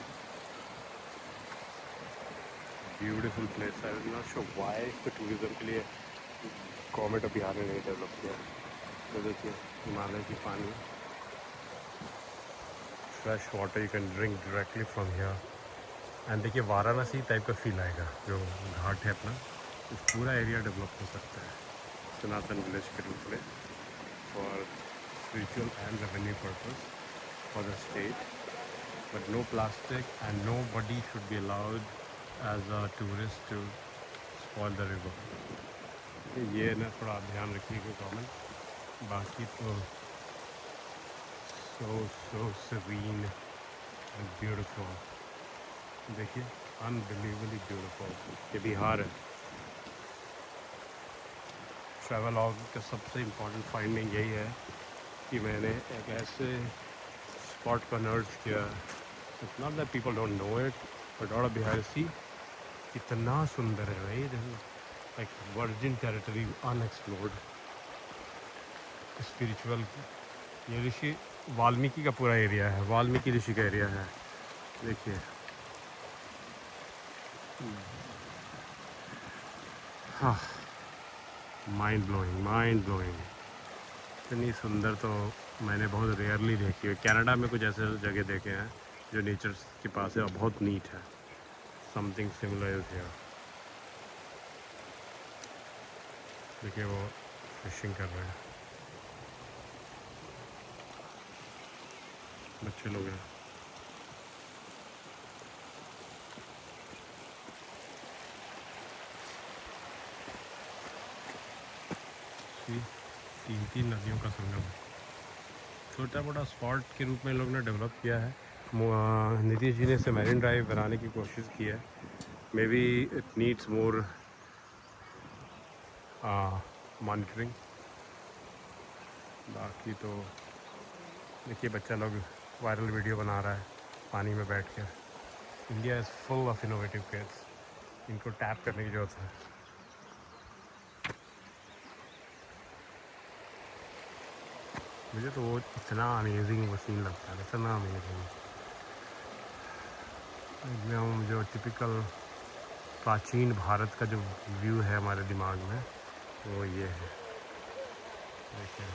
S1: ब्यूटीफुल प्लेस है। नॉट श्योर व्हाई इसको टूरिज्म के लिए गवर्नमेंट अभी आने नहीं डेवलप किया। तो देखिए हिमालय की पानी, fresh water you can drink directly from here. And देखिए वाराणसी टाइप का फील आएगा, जो घाट है अपना, इस पूरा एरिया डेवलप हो सकता है सनातन विलेज के रूप में for spiritual and revenue purpose for the state. But no plastic and nobody should be allowed as a tourist to spoil the river. ये ना थोड़ा ध्यान रखिएगा गवर्नमेंट। बाकी तो so serene and beautiful। देखिए अनबिलीवेबली ब्यूटीफुल। ये बिहार है। ट्रैवलॉग का सबसे इम्पोर्टेंट फाइंडिंग यही है कि मैंने एक ऐसे स्पॉट को नर्च किया, it's not that people don't know it, but all of Bihar see कितना सुंदर है भाई। Like virgin territory unexplored, spiritual. ये ऋषि वाल्मीकि का पूरा एरिया है, वाल्मीकि ऋषि का एरिया है। देखिए हाँ, माइंड ब्लोइंग। इतनी सुंदर तो मैंने बहुत रेयरली देखी है। कनाडा में कुछ ऐसे जगह देखे हैं जो नेचर के पास है और बहुत नीट है। Something similar is here. देखिए वो फिशिंग कर रहे हैं, बच्चे लोग हैं। तीन नदियों का संगम, छोटा मोटा स्पॉट के रूप में लोग ने डेवलप किया है। नीतीश जी ने इसे मैरिन ड्राइव बनाने की कोशिश की है। May be it needs more monitoring. बाकी तो देखिए बच्चा लोग वायरल वीडियो बना रहा है पानी में बैठ कर। India is full of innovative kids, इनको टैप करने की ज़रूरत है। मुझे तो वो इतना अमेजिंग वो सीन लगता है, इतना अमेजिंग। एकदम जो टिपिकल प्राचीन भारत का जो व्यू है हमारे दिमाग में, वो ये है। देखिए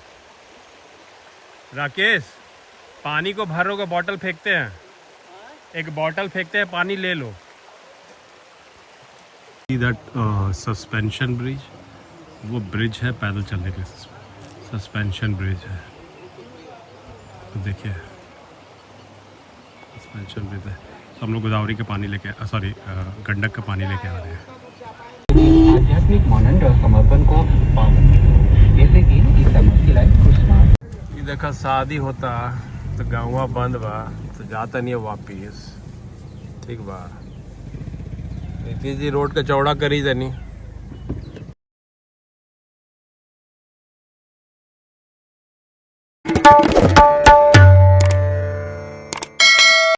S1: राकेश, पानी को भरोगे, बॉटल फेंकते हैं, एक बॉटल फेंकते हैं, पानी ले लो। दैट सस्पेंशन ब्रिज, वो ब्रिज है पैदल चलने के लिए, सस्पेंशन ब्रिज है। तो देखिए सस्पेंशन ब्रिज है। तो हम लोग गोदावरी का पानी लेके गंडक का पानी लेके आ रहे हैं।
S5: आध्यात्मिक मानंद और समर्पण को पावन, जैसे कि इस समझ खुशमार।
S1: ये देखा शादी होता तो गाँव बंद बा, तो जाता नहीं है वापिस। ठीक बा, नीतीश जी रोड का चौड़ा करी तनी।